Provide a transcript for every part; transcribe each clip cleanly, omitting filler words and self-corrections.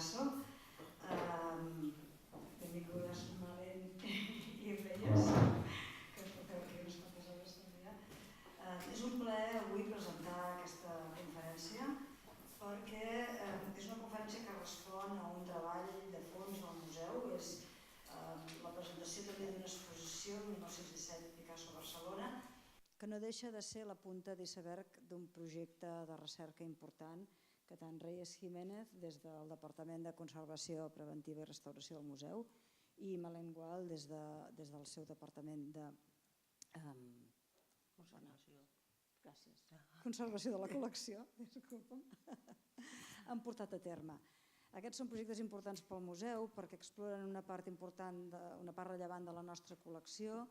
Picasso. Benvingudes Malén i Reyes, que porteu aquí unes quantes hores també. És un plaer avui presentar aquesta conferència perquè és una conferència que respon a un treball de fons del museu. És la presentació també d'una exposició del 1917 Picasso a Barcelona, que no deixa de ser la punta d'iceberg d'un projecte de recerca important que tant Reyes Jiménez, des del Departament de Conservació Preventiva i Restauració del Museu, i Malén Gual, des del seu Departament de Conservació de la Col·lecció, han portat a terme. Aquests són projectes importants pel museu perquè exploren una part rellevant de la nostra col·lecció,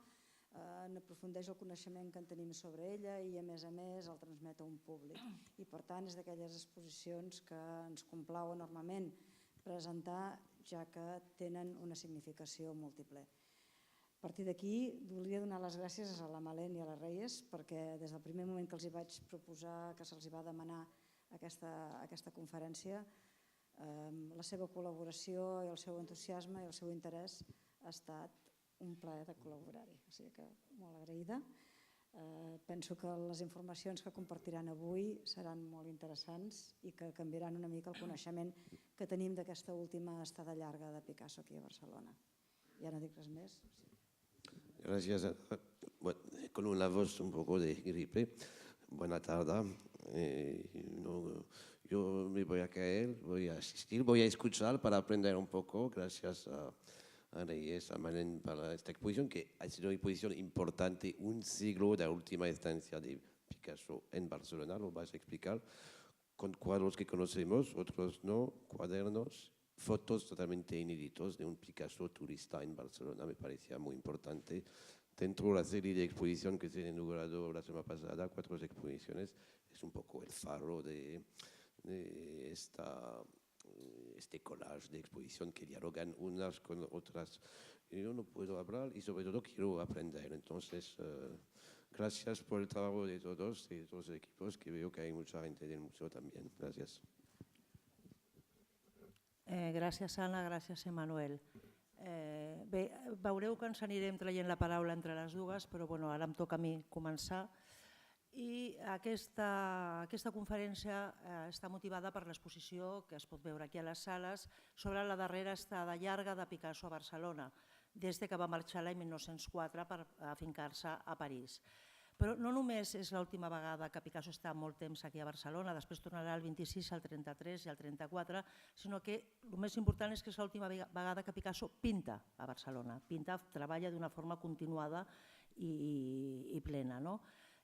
n'aprofundeix el coneixement que en tenim sobre ella i a més el transmet a un públic. I per tant és d'aquelles exposicions que ens complau enormement presentar, ja que tenen una significació múltiple. A partir d'aquí volia donar les gràcies a la Malén i a la Reyes perquè des del primer moment que els vaig proposar, que se'ls va demanar aquesta conferència, la seva col·laboració i el seu entusiasme i el seu interès ha estat un plaer de col·laborar-hi, o sigui que molt agraïda. Penso que les informacions que compartiran avui seran molt interessants i que canviaran una mica el coneixement que tenim d'aquesta última estada llarga de Picasso aquí a Barcelona. Ja no dic res més. Gracias. Con una voz un poco de gripe. Buena tarde. Yo me voy a caer, voy a asistir, voy a escuchar para aprender un poco. Gracias a Reyes, a Malén para esta exposición, que ha sido una exposición importante, un siglo de la última estancia de Picasso en Barcelona, lo vas a explicar, con cuadros que conocemos, otros no, cuadernos, fotos totalmente inéditos de un Picasso turista en Barcelona, me parecía muy importante. Dentro de la serie de exposición que se ha inaugurado la semana pasada, 4 exposiciones, es un poco el faro de este collage de exposición que dialogan unas con otras. Yo no puedo hablar y sobre todo quiero aprender. Entonces, gracias por el trabajo de todos los equipos, que veo que hay mucha gente del museo también. Gracias. Gràcies, Anna, gràcies, Emmanuel. Bé, veureu que ens anirem traient la paraula entre les dues, però ara em toca a mi començar. I aquesta conferència està motivada per l'exposició que es pot veure aquí a les sales sobre la darrera estada llarga de Picasso a Barcelona, des que va marxar l'any 1904 per afincar-se a París. Però no només és l'última vegada que Picasso està molt temps aquí a Barcelona, després tornarà el 26, el 33 i el 34, sinó que el més important és que és l'última vegada que Picasso pinta a Barcelona. Pinta, treballa d'una forma continuada i plena.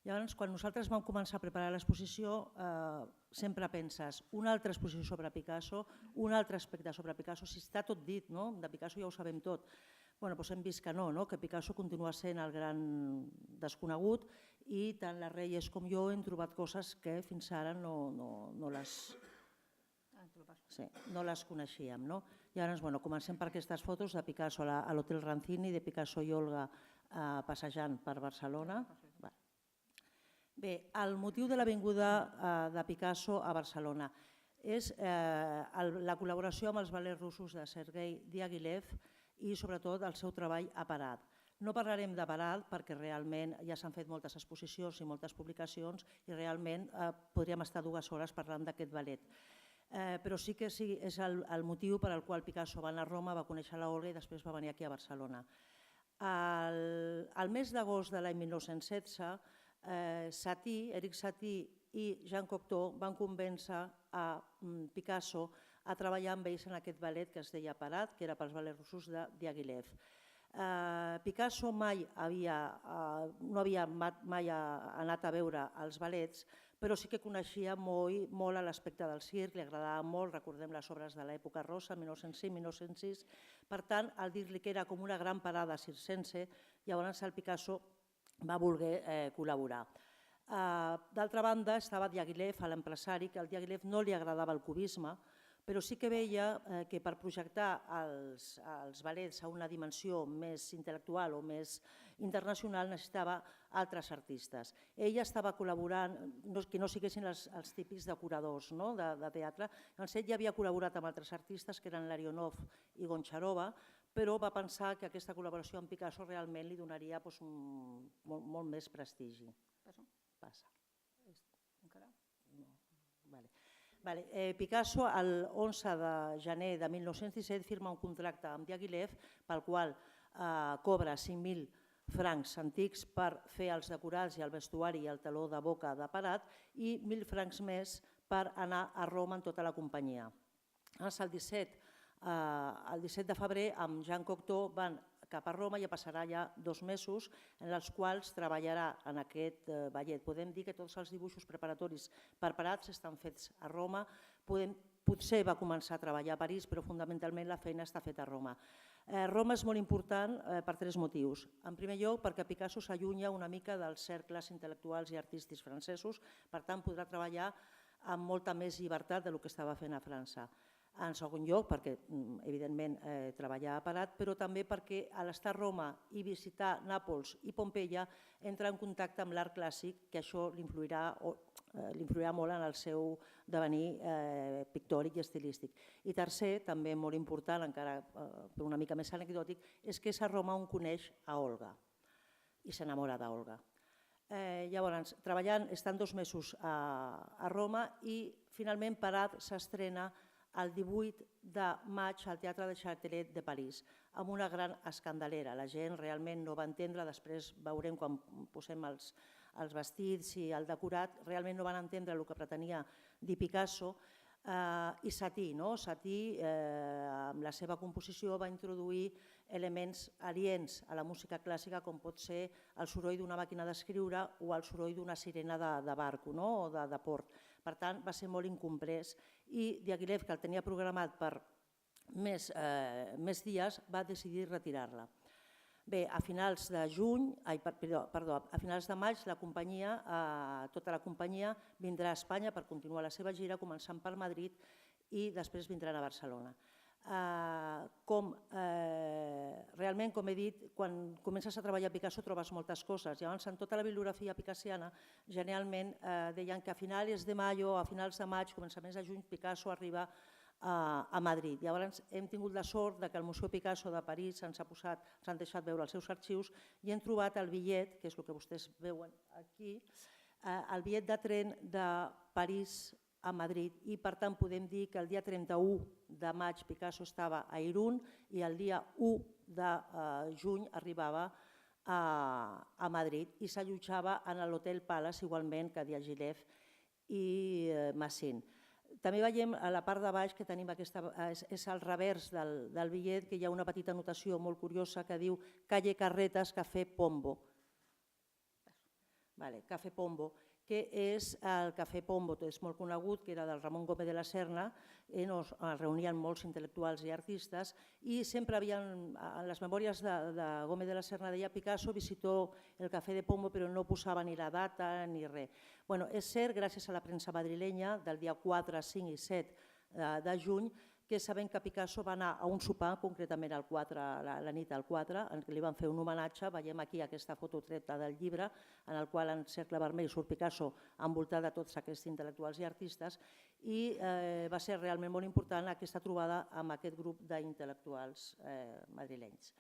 Llavors, quan nosaltres vam començar a preparar l'exposició, sempre penses una altra exposició sobre Picasso, un altre aspecte sobre Picasso, si està tot dit, de Picasso ja ho sabem tot. Doncs hem vist que no, que Picasso continua sent el gran desconegut i tant la Reyes com jo hem trobat coses que fins ara no les coneixíem. Llavors, comencem per aquestes fotos de Picasso a l'Hotel Rancini, de Picasso i Olga passejant per Barcelona. Bé, el motiu de la vinguda de Picasso a Barcelona és la col·laboració amb els ballets russos de Sergei Diaghilev i sobretot el seu treball a Parad. No parlarem de Parad perquè realment ja s'han fet moltes exposicions i moltes publicacions i realment podríem estar 2 hores parlant d'aquest ballet. Però sí que és el motiu per al qual Picasso va anar a Roma, va conèixer l'Olga i després va venir aquí a Barcelona. Al mes d'agost de l'any 1916, Éric Satie i Jean Cocteau van convèncer a Picasso a treballar amb ells en aquest ballet que es deia Parad, que era pels ballets russos de Diaghilev. Picasso mai no havia anat a veure els ballets, però sí que coneixia molt l'aspecte del circ, li agradava molt, recordem les obres de l'època rosa, 1905-1906, per tant, al dir-li que era com una gran parada circense, llavors el Picasso va voler col·laborar. D'altra banda, estava Diaghilev, l'empresari, que al Diaghilev no li agradava el cubisme, però sí que veia que per projectar els ballets a una dimensió més intel·lectual o més internacional necessitava altres artistes. Ella estava col·laborant, que no siguessin els típics decoradors de teatre. Llavors, ell ja havia col·laborat amb altres artistes, que eren Larionov i Goncharova, però va pensar que aquesta col·laboració amb Picasso realment li donaria molt més prestigi. Passa. Encara? No. Picasso, el 11 de gener de 1917, firma un contracte amb Diaghilev pel qual cobra 5.000 francs antics per fer els decorats i el vestuari i el taló de boca de Parat i 1.000 francs més per anar a Roma en tota la companyia. El 17 de febrer, amb Jean Cocteau, van cap a Roma i passarà ja 2 mesos en els quals treballarà en aquest ballet. Podem dir que tots els dibuixos preparatoris per Parat estan fets a Roma. Potser va començar a treballar a París, però fonamentalment la feina està feta a Roma. Roma és molt important per 3 motius. En primer lloc, perquè Picasso s'allunya una mica dels cercles intel·lectuals i artístics francesos, per tant podrà treballar amb molta més llibertat del que estava fent a França. En segon lloc, perquè evidentment treballar a Parat, però també perquè a l'estar a Roma i visitar Nàpols i Pompeia entra en contacte amb l'art clàssic, que això l'influirà molt en el seu devenir pictòric i estilístic. I tercer, també molt important, encara una mica més anecdòtic, és que és a Roma on coneix a Olga i s'enamora d'Olga. Llavors, treballant, estan 2 mesos a Roma i finalment Parat s'estrena el 18 de maig al Teatre de Châtelet de París, amb una gran escandalera. La gent realment no va entendre, després veurem quan posem els vestits i el decorat, realment no van entendre el que pretenia dir Picasso. I Satie, amb la seva composició, va introduir elements aliens a la música clàssica, com pot ser el soroll d'una màquina d'escriure o el soroll d'una sirena de barco o de port. Per tant, va ser molt incomprès i Diaghilev, que el tenia programat per més dies, va decidir retirar-la. Bé, a finals de maig, tota la companyia vindrà a Espanya per continuar la seva gira, començant per Madrid i després vindran a Barcelona. Realment, com he dit, quan comences a treballar a Picasso trobes moltes coses. Llavors, en tota la bibliografia picassiana, generalment deien que a finals de maig, començaments de juny, Picasso arriba a Madrid. Llavors, hem tingut la sort que al Museu Picasso de París s'han deixat veure els seus arxius i hem trobat el bitllet, que és el que vostès veuen aquí, el bitllet de tren de París a Madrid i per tant podem dir que el dia 31 de maig Picasso estava a Irún i el dia 1 de juny arribava a Madrid i s'allotjava en l'Hotel Palace, igualment que Diaghilev i Massin. També veiem a la part de baix que tenim és al revers del bitllet, que hi ha una petita anotació molt curiosa que diu Calle Carretas, Café Pombo. Café Pombo, que és el Café Pombo, és molt conegut, que era del Ramon Gómez de la Serna, es reunien molts intel·lectuals i artistes i sempre havien, en les memòries de Gómez de la Serna deia Picasso visitó el Café de Pombo però no posava ni la data ni res. És cert, gràcies a la premsa madrilenya del dia 4, 5 i 7 de juny, que sabem que Picasso va anar a un sopar, concretament la nit del 4, en què li van fer un homenatge. Veiem aquí aquesta foto treta del llibre, en el qual en cercle vermell surt Picasso envoltat de tots aquests intel·lectuals i artistes, i va ser realment molt important aquesta trobada amb aquest grup d'intel·lectuals madrilenys.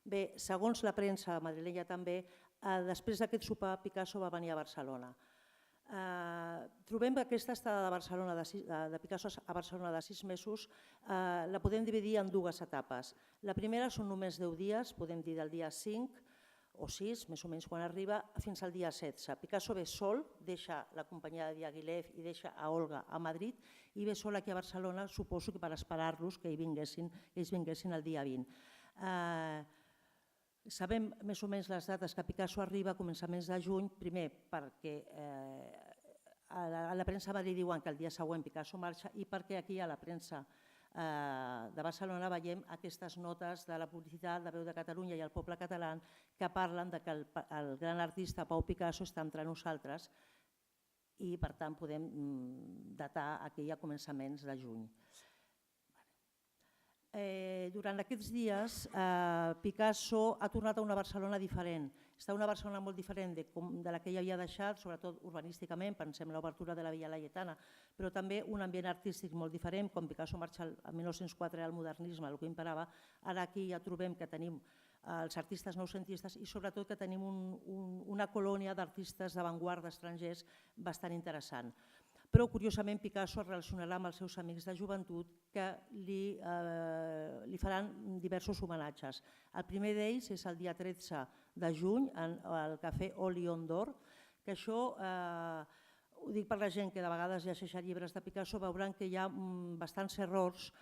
Bé, segons la premsa madrilenya també, després d'aquest sopar Picasso va venir a Barcelona. Trobem que aquesta estada de Picasso a Barcelona de 6 mesos la podem dividir en 2 etapes. La primera són només 10 dies, podem dir del dia 5 o 6, més o menys quan arriba, fins al dia 16. Picasso ve sol, deixa la companyia de Diaghilev i deixa a Olga a Madrid i ve sol aquí a Barcelona, suposo que per esperar-los que ells vinguessin el dia 20. Sabem més o menys les dates que Picasso arriba a començaments de juny, primer perquè a la premsa a Madrid diuen que el dia següent Picasso marxa i perquè aquí a la premsa de Barcelona veiem aquestes notes de la publicitat de Veu de Catalunya i el Poble Català que parlen que el gran artista Pau Picasso està entre nosaltres i per tant podem datar aquí a començaments de juny. Durant aquests dies, Picasso ha tornat a una Barcelona diferent. Està una Barcelona molt diferent de la que ja havia deixat, sobretot urbanísticament, pensem l'obertura de la Via Laietana, però també un ambient artístic molt diferent. Quan Picasso marxa el 1904 al modernisme, el que imperava, ara aquí ja trobem que tenim els artistes noucentistes i sobretot que tenim una colònia d'artistes d'avantguarda estrangers bastant interessant. Però, curiosament, Picasso es relacionarà amb els seus amics de joventut que li faran diversos homenatges. El primer d'ells és el dia 13 de juny al Cafè Au Lion d'Or, que això, ho dic per la gent que de vegades llegeix llibres de Picasso, veuran que hi ha bastants errors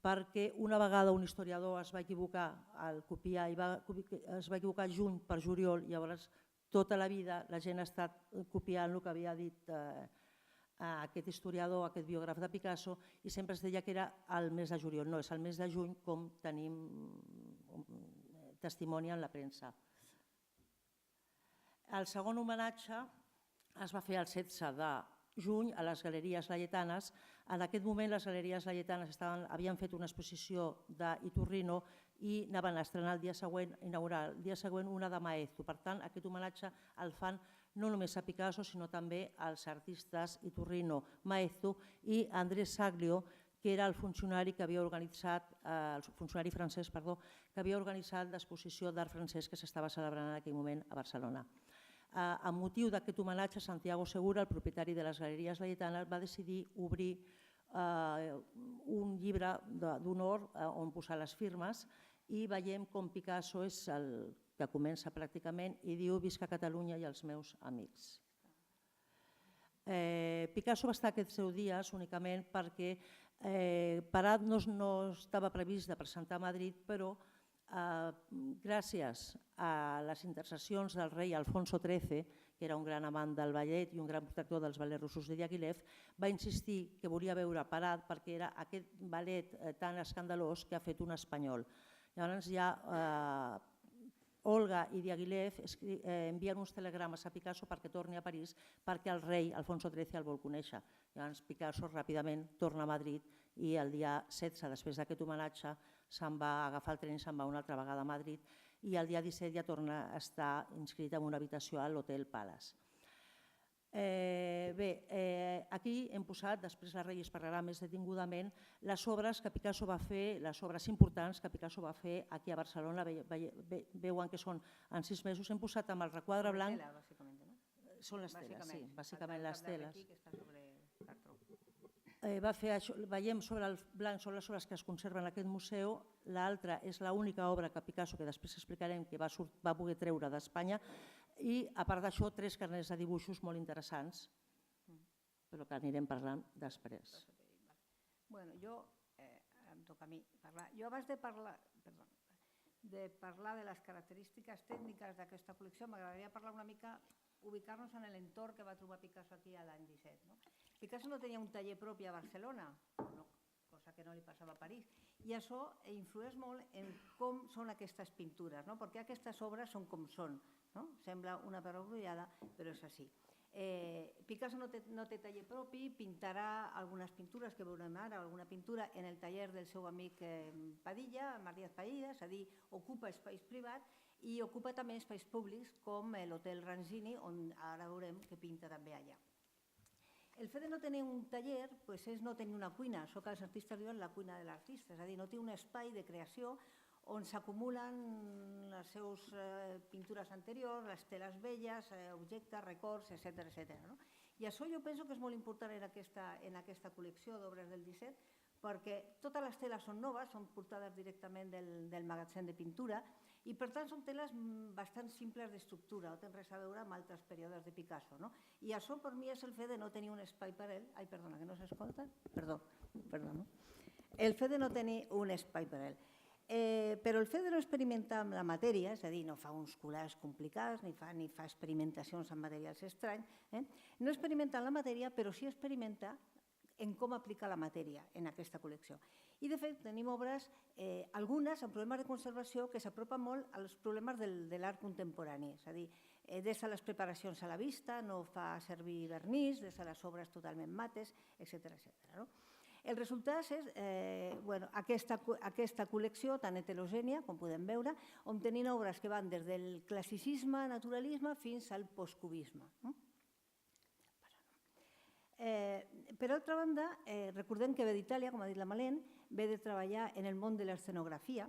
perquè una vegada un historiador es va equivocar al copiar, es va equivocar juny per juliol, llavors tota la vida la gent ha estat copiant el que havia dit aquest historiador, aquest biògraf de Picasso, i sempre es deia que era el mes de juliol. No, és el mes de juny, com tenim testimoni en la premsa. El segon homenatge es va fer el 16 de juny a les Galeries Laietanes. En aquest moment les Galeries Laietanes havien fet una exposició d'Iturrino i anaven a estrenar el dia següent, inaugurar el dia següent una de Maeztu. Per tant, aquest homenatge el fan no només a Picasso, sinó també als artistes Iturrino, Maeztu i Andrés Saglio, que era el funcionari que havia organitzat, el funcionari francès, perdó, que havia organitzat l'exposició d'art francès que s'estava celebrant en aquell moment a Barcelona. Amb motiu d'aquest homenatge, Santiago Segura, el propietari de les Galeries Laietanes, va decidir obrir un llibre d'honor on posar les firmes i veiem com Picasso és el que comença pràcticament i diu «Visca Catalunya i els meus amics». Picasso va estar aquests 10 dies únicament perquè Parat no estava previst de presentar a Madrid, però gràcies a les intercessions del rei Alfonso XIII, que era un gran amant del ballet i un gran protector dels ballets russos de Diaghilev, va insistir que volia veure Parat perquè era aquest ballet tan escandalós que ha fet un espanyol. Llavors ja Olga i Diaghilev envien uns telegrames a Picasso perquè torni a París perquè el rei Alfonso XIII el vol conèixer. Llavors Picasso ràpidament torna a Madrid i el dia 16, després d'aquest homenatge, se'n va agafar el tren i se'n va una altra vegada a Madrid i el dia 17 ja torna a estar inscrit en una habitació a l'Hotel Palace. Bé, aquí hem posat, després la Reyes parlarà més detingudament, les obres que Picasso va fer, les obres importants que Picasso va fer aquí a Barcelona, veuen que són en 6 mesos, hem posat amb el requadre blanc... Són les teles, sí, bàsicament les teles. Veiem sobre el blanc, són les obres que es conserven en aquest museu, l'altra és l'única obra que Picasso, que després explicarem, que va poder treure d'Espanya, i a part d'això 3 carnets de dibuixos molt interessants, però que anirem parlant després. Bueno, em toca a mi parlar. Jo abans de parlar de les característiques tècniques d'aquesta col·lecció, m'agradaria parlar una mica, ubicar-nos en l'entorn que va trobar Picasso aquí l'any 17. Picasso no tenia un taller propi a Barcelona, cosa que no li passava a París, i això influeix molt en com són aquestes pintures, perquè aquestes obres són com són. Sembla una perogrullada, però és així. Picasso no té taller propi, pintarà algunes pintures que veurem ara, alguna pintura en el taller del seu amic Padilla, Martínez Padilla, és a dir, ocupa espais privats i ocupa també espais públics com l'Hotel Ranzini, on ara veurem que pinta també allà. El fet de no tenir un taller és no tenir una cuina, això que els artistes diuen la cuina de l'artista, és a dir, no té un espai de creació on s'acumulen les seves pintures anteriors, les teles velles, objectes, records, etc. I això jo penso que és molt important en aquesta col·lecció d'obres del 17, perquè totes les teles són noves, són portades directament del magatzem de pintura i per tant són teles bastant simples d'estructura, no tenen res a veure amb altres períodes de Picasso. I això per mi és el fet de no tenir un espai per ell. Ai, perdona, que no s'escolta? Perdó. El fet de no tenir un espai per ell. Però el fet de no experimentar amb la matèria, és a dir, no fa uns collars complicats, ni fa experimentacions amb materials estranys, no experimenta en la matèria, però sí experimenta en com aplicar la matèria en aquesta col·lecció. I de fet tenim obres, algunes amb problemes de conservació que s'apropen molt als problemes de l'art contemporani, és a dir, des de les preparacions a la vista, no fa servir vernís, des de les obres totalment mates, etc. El resultat és aquesta col·lecció tan heterogènia, com podem veure, on tenim obres que van des del classicisme, naturalisme, fins al postcubisme. Per altra banda, recordem que ve d'Itàlia, com ha dit la Malén, ve de treballar en el món de l'escenografia,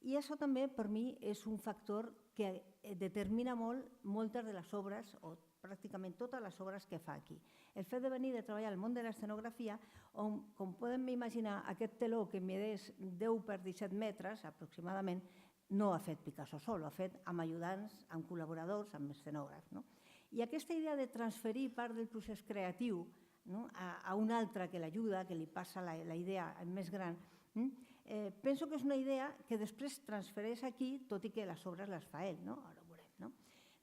i això també per mi és un factor que determina moltes de les obres, o pràcticament totes les obres que fa aquí. El fet de venir de treballar al món de l'escenografia, on, com podem imaginar, aquest teló que medeix 10 per 17 metres aproximadament, no ha fet Picasso sol, ho ha fet amb ajudants, amb col·laboradors, amb escenògrafs. I aquesta idea de transferir part del procés creatiu a un altre que l'ajuda, que li passa la idea més gran, penso que és una idea que després transfereix aquí, tot i que les obres les fa ell. Ara ho veurem.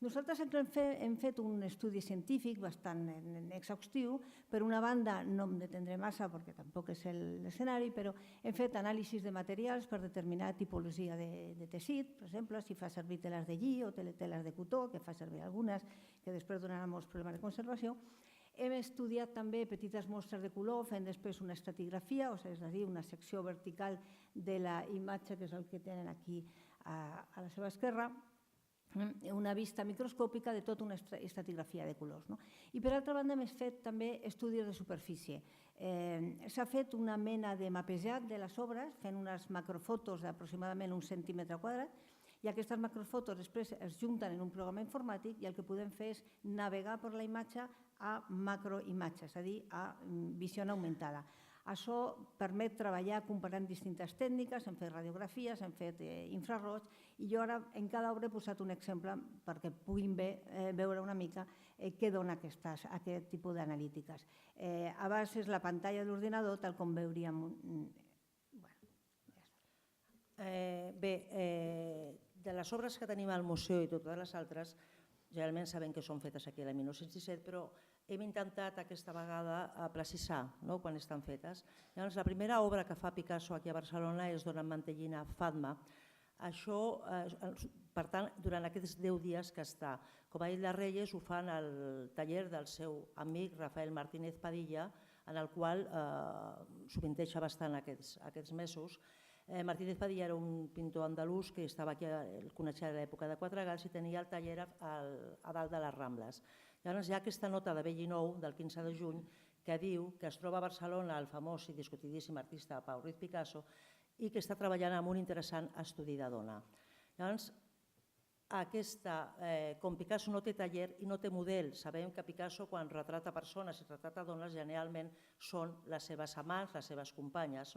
Nosaltres hem fet un estudi científic bastant exhaustiu. Per una banda, no em detendré massa perquè tampoc és l'escenari, però hem fet anàlisis de materials per determinar tipologia de teixit, per exemple, si fa servir teles de lli o teles de cotó, que fa servir algunes, que després donaran molts problemes de conservació. Hem estudiat també petites mostres de color, fent després una estratigrafia, és a dir, una secció vertical de la imatge, que és el que tenen aquí a la seva esquerra, una vista microscòpica de tota una estratigrafia de colors. I per altra banda hem fet també estudis de superfície. S'ha fet una mena de mapejat de les obres, fent unes macrofotos d'aproximadament un centímetre quadrat, i aquestes macrofotos després es junten en un programa informàtic i el que podem fer és navegar per la imatge a macroimatge, és a dir, a visió augmentada. Això permet treballar comparant distintes tècniques, hem fet radiografies, hem fet infraroig, i jo ara en cada obra he posat un exemple perquè puguin veure una mica què dona aquest tipus d'analítiques. A baix és la pantalla de l'ordinador, tal com veuríem. Bé, de les obres que tenim al museu i totes les altres, generalment sabem que són fetes aquí a la 1917, però hem intentat aquesta vegada precisar quan estan fetes. Llavors, la primera obra que fa Picasso aquí a Barcelona és Dona Mantellina Fatma. Això, per tant, durant aquests 10 dies que està. Com ha dit la Reyes, ho fan al taller del seu amic Rafael Martínez Padilla, en el qual sovinteja bastant aquests mesos. Martínez Padilla era un pintor andalús que estava aquí, el coneixia a l'època de Quatre Gals i tenia el taller a dalt de les Rambles. Llavors hi ha aquesta nota de Vell i Nou del 15 de juny que diu que es troba a Barcelona el famós i discutidíssim artista Pau Ruiz Picasso i que està treballant en un interessant estudi de dona. Llavors, com Picasso no té taller i no té model, sabem que Picasso quan retrata persones i retrata dones generalment són les seves amants, les seves companyes.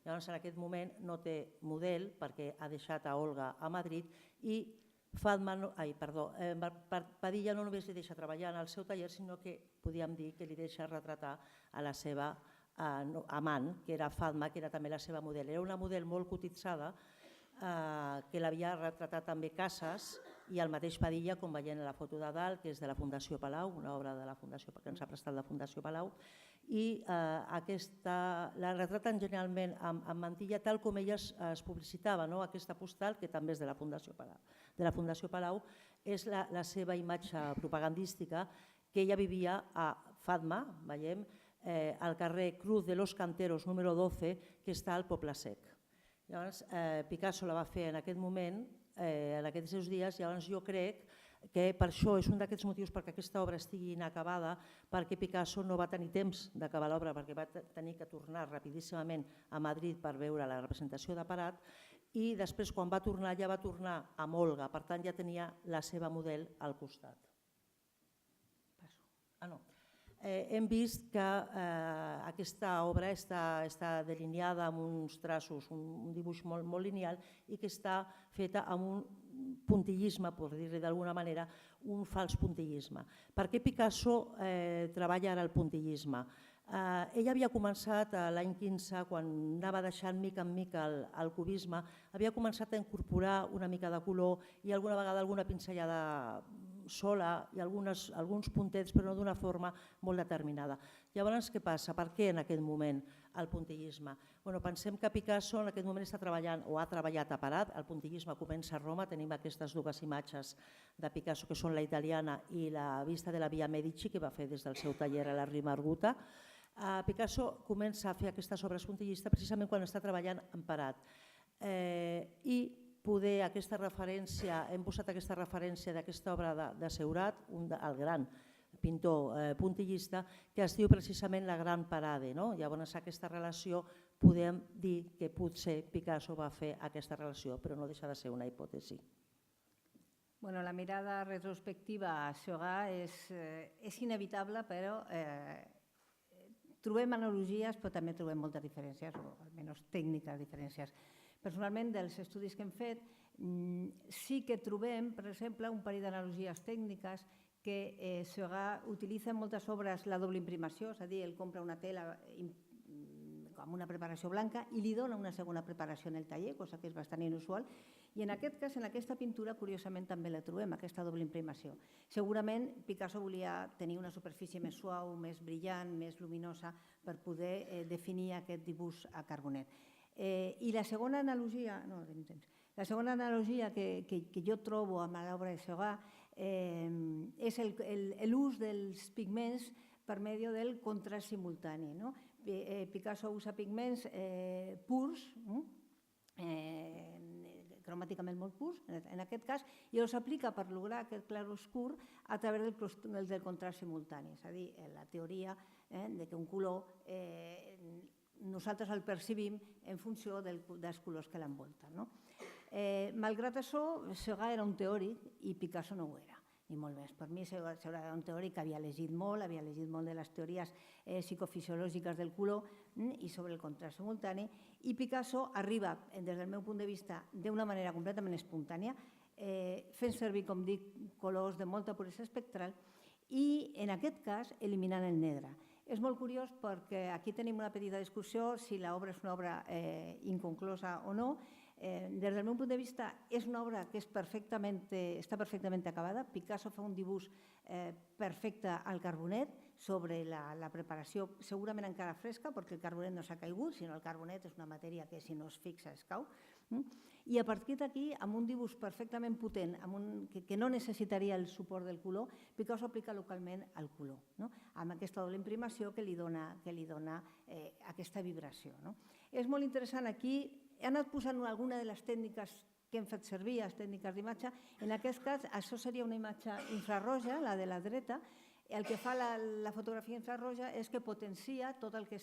Llavors en aquest moment no té model perquè ha deixat a Olga a Madrid i Padilla no només li deixa treballar en el seu taller, sinó que podríem dir que li deixa retratar a la seva amant, que era Fatma, que era també la seva model. Era una model molt cotitzada, que l'havia retratat també Casas i el mateix Padilla, com veient a la foto de dalt, que és de la Fundació Palau, una obra de la Fundació que ens ha prestat la Fundació Palau, i la retraten generalment amb mantilla tal com ella es publicitava, aquesta postal, que també és de la Fundació Palau, és la seva imatge propagandística, que ella vivia a Fatma, veiem, al carrer Cruz de los Canteros, número 12, que està al Poble Sec. Llavors, Picasso la va fer en aquest moment, en aquests seus dies, llavors jo crec que per això és un d'aquests motius perquè aquesta obra estigui inacabada, perquè Picasso no va tenir temps d'acabar l'obra, perquè va tenir que tornar rapidíssimament a Madrid per veure la representació de Parat, i després quan va tornar ja va tornar amb Olga, per tant ja tenia la seva model al costat. Hem vist que aquesta obra està delineada amb uns traços, un dibuix molt lineal i que està feta amb un puntillisme, per dir-li d'alguna manera, un fals puntillisme. Per què Picasso treballa ara el puntillisme? Ell havia començat l'any 15, quan anava deixant mica en mica el cubisme, havia començat a incorporar una mica de color i alguna vegada alguna pinzellada sola i alguns puntets, però no d'una forma molt determinada. Llavors, què passa? Per què en aquest moment el puntillisme? Pensem que Picasso en aquest moment està treballant o ha treballat a Parat, el puntillisme comença a Roma, tenim aquestes dues imatges de Picasso que són la italiana i la vista de la Via Medici que va fer des del seu taller a la Rima Arguta. Picasso comença a fer aquestes obres puntillistes precisament quan està treballant en parat. I poder aquesta referència, hem posat aquesta referència d'aquesta obra de Seurat, el gran pintor puntillista, que es diu precisament La Gran Parade. Llavors, aquesta relació podem dir que potser Picasso va fer aquesta relació, però no deixa de ser una hipòtesi. Bueno, la mirada retrospectiva a Seurat és inevitable, però trobem analogies, però també trobem moltes diferències, o almenys tècniques diferències. Personalment, dels estudis que hem fet, sí que trobem, per exemple, un parell d'analogies tècniques que Seurat utilitza en moltes obres la doble imprimació, és a dir, ell compra una tela amb una preparació blanca i li dona una segona preparació en el taller, cosa que és bastant inusual, i en aquest cas, en aquesta pintura, curiosament també la trobem, aquesta doble imprimació. Segurament Picasso volia tenir una superfície més suau, més brillant, més luminosa, per poder definir aquest dibuix a carbonet. I la segona analogia, que jo trobo amb l'obra de Seurat és l'ús dels pigments per medio del contrast simultani. Picasso usa pigments purs, cromàticament molt purs, en aquest cas, i els aplica per lograr aquest clarobscur a través del contrast simultani. És a dir, la teoria que un color nosaltres el percibim en funció dels colors que l'envolten. Malgrat això, Seurat era un teòric i Picasso no ho era, ni molt més. Per mi, Seurat era un teòric que havia llegit molt de les teories psicofisiològiques del color i sobre el contrast simultani, i Picasso arriba, des del meu punt de vista, d'una manera completament espontània, fent servir, com dic, colors de molta puresa espectral i, en aquest cas, eliminant el negre. És molt curiós perquè aquí tenim una petita discussió si l'obra és una obra inconclosa o no. Des del meu punt de vista, és una obra que està perfectament acabada. Picasso fa un dibuix perfecte al carbonet sobre la preparació, segurament encara fresca, perquè el carbonet no s'ha caigut, sinó el carbonet és una matèria que si no es fixa es cau. I a partir d'aquí, amb un dibuix perfectament potent, que no necessitaria el suport del color, Picasso aplica localment el color, amb aquesta doble imprimació que li dona aquesta vibració. És molt interessant aquí. He anat posant alguna de les tècniques que hem fet servir, les tècniques d'imatge. En aquest cas, això seria una imatge infrarroja, la de la dreta. El que fa la fotografia infrarroja és que potencia tot el que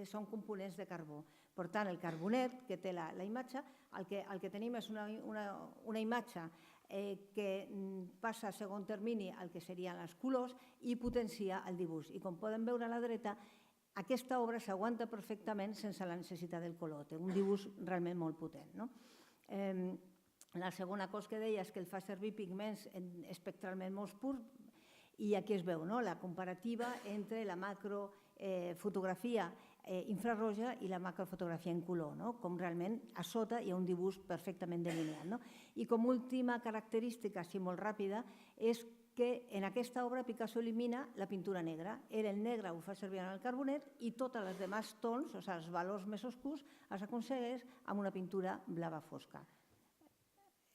són components de carbó. Per tant, el carbonet que té la imatge, el que tenim és una imatge que passa a segon termini el que serien els colors i potencia el dibuix. I com poden veure a la dreta, aquesta obra s'aguanta perfectament sense la necessitat del color. Té un dibuix realment molt potent. La segona cosa que deia és que el fa servir pigments espectralment molt purs i aquí es veu la comparativa entre la macrofotografia infrarroja i la macrofotografia en color, com realment a sota hi ha un dibuix perfectament delineat. I com a última característica, així molt ràpida, és que en aquesta obra Picasso elimina la pintura negra. El negre ho fa servir en el carbonet i tots els altres tons, o sigui, els valors més oscurs, els aconsegueix amb una pintura blava fosca.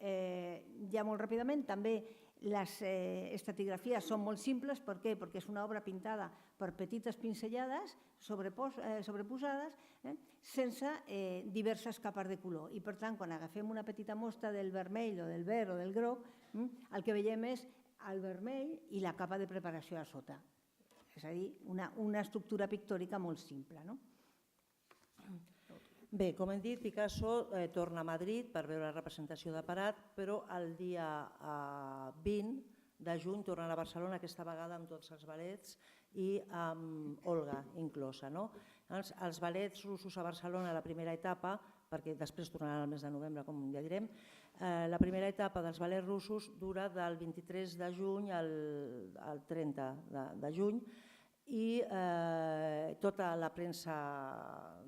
Ja molt ràpidament, també les estratigrafies són molt simples. Per què? Perquè és una obra pintada per petites pinzellades sobreposades sense diverses capes de color. I per tant, quan agafem una petita mostra del vermell o del verd o del groc, el que veiem és el vermell i la capa de preparació a sota. És a dir, una estructura pictòrica molt simple. Bé, com hem dit, Picasso torna a Madrid per veure la representació de Parat, però el dia 20 de juny torna a Barcelona, aquesta vegada amb tots els ballets i amb Olga inclosa. Els ballets russos a Barcelona, la primera etapa, perquè després tornaran al mes de novembre, com ja direm, la primera etapa dels ballets russos dura del 23 de juny al 30 de juny i tota la premsa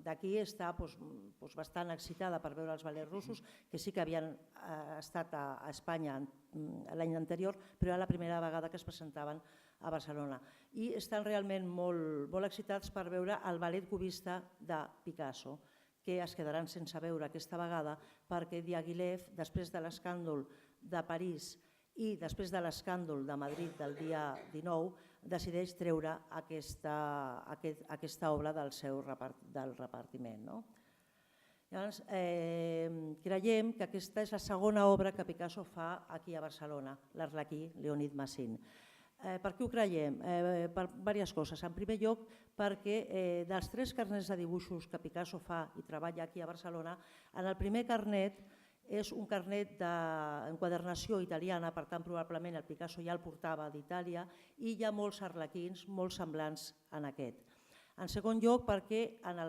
d'aquí està bastant excitada per veure els ballets russos, que sí que havien estat a Espanya l'any anterior, però era la primera vegada que es presentaven a Barcelona. I estan realment molt excitats per veure el ballet cubista de Picasso, que es quedaran sense veure aquesta vegada perquè Diaghilev, després de l'escàndol de París i després de l'escàndol de Madrid del dia 19, decideix treure aquesta obra del repartiment. Llavors, creiem que aquesta és la segona obra que Picasso fa aquí a Barcelona, l'Arlequí Leonid Massin. Per què ho creiem? Per diverses coses. En primer lloc, perquè dels 3 carnets de dibuixos que Picasso fa i treballa aquí a Barcelona, en el primer carnet és un carnet d'enquadernació italiana, per tant probablement el Picasso ja el portava d'Itàlia i hi ha molts arlequins molt semblants en aquest. En segon lloc, perquè en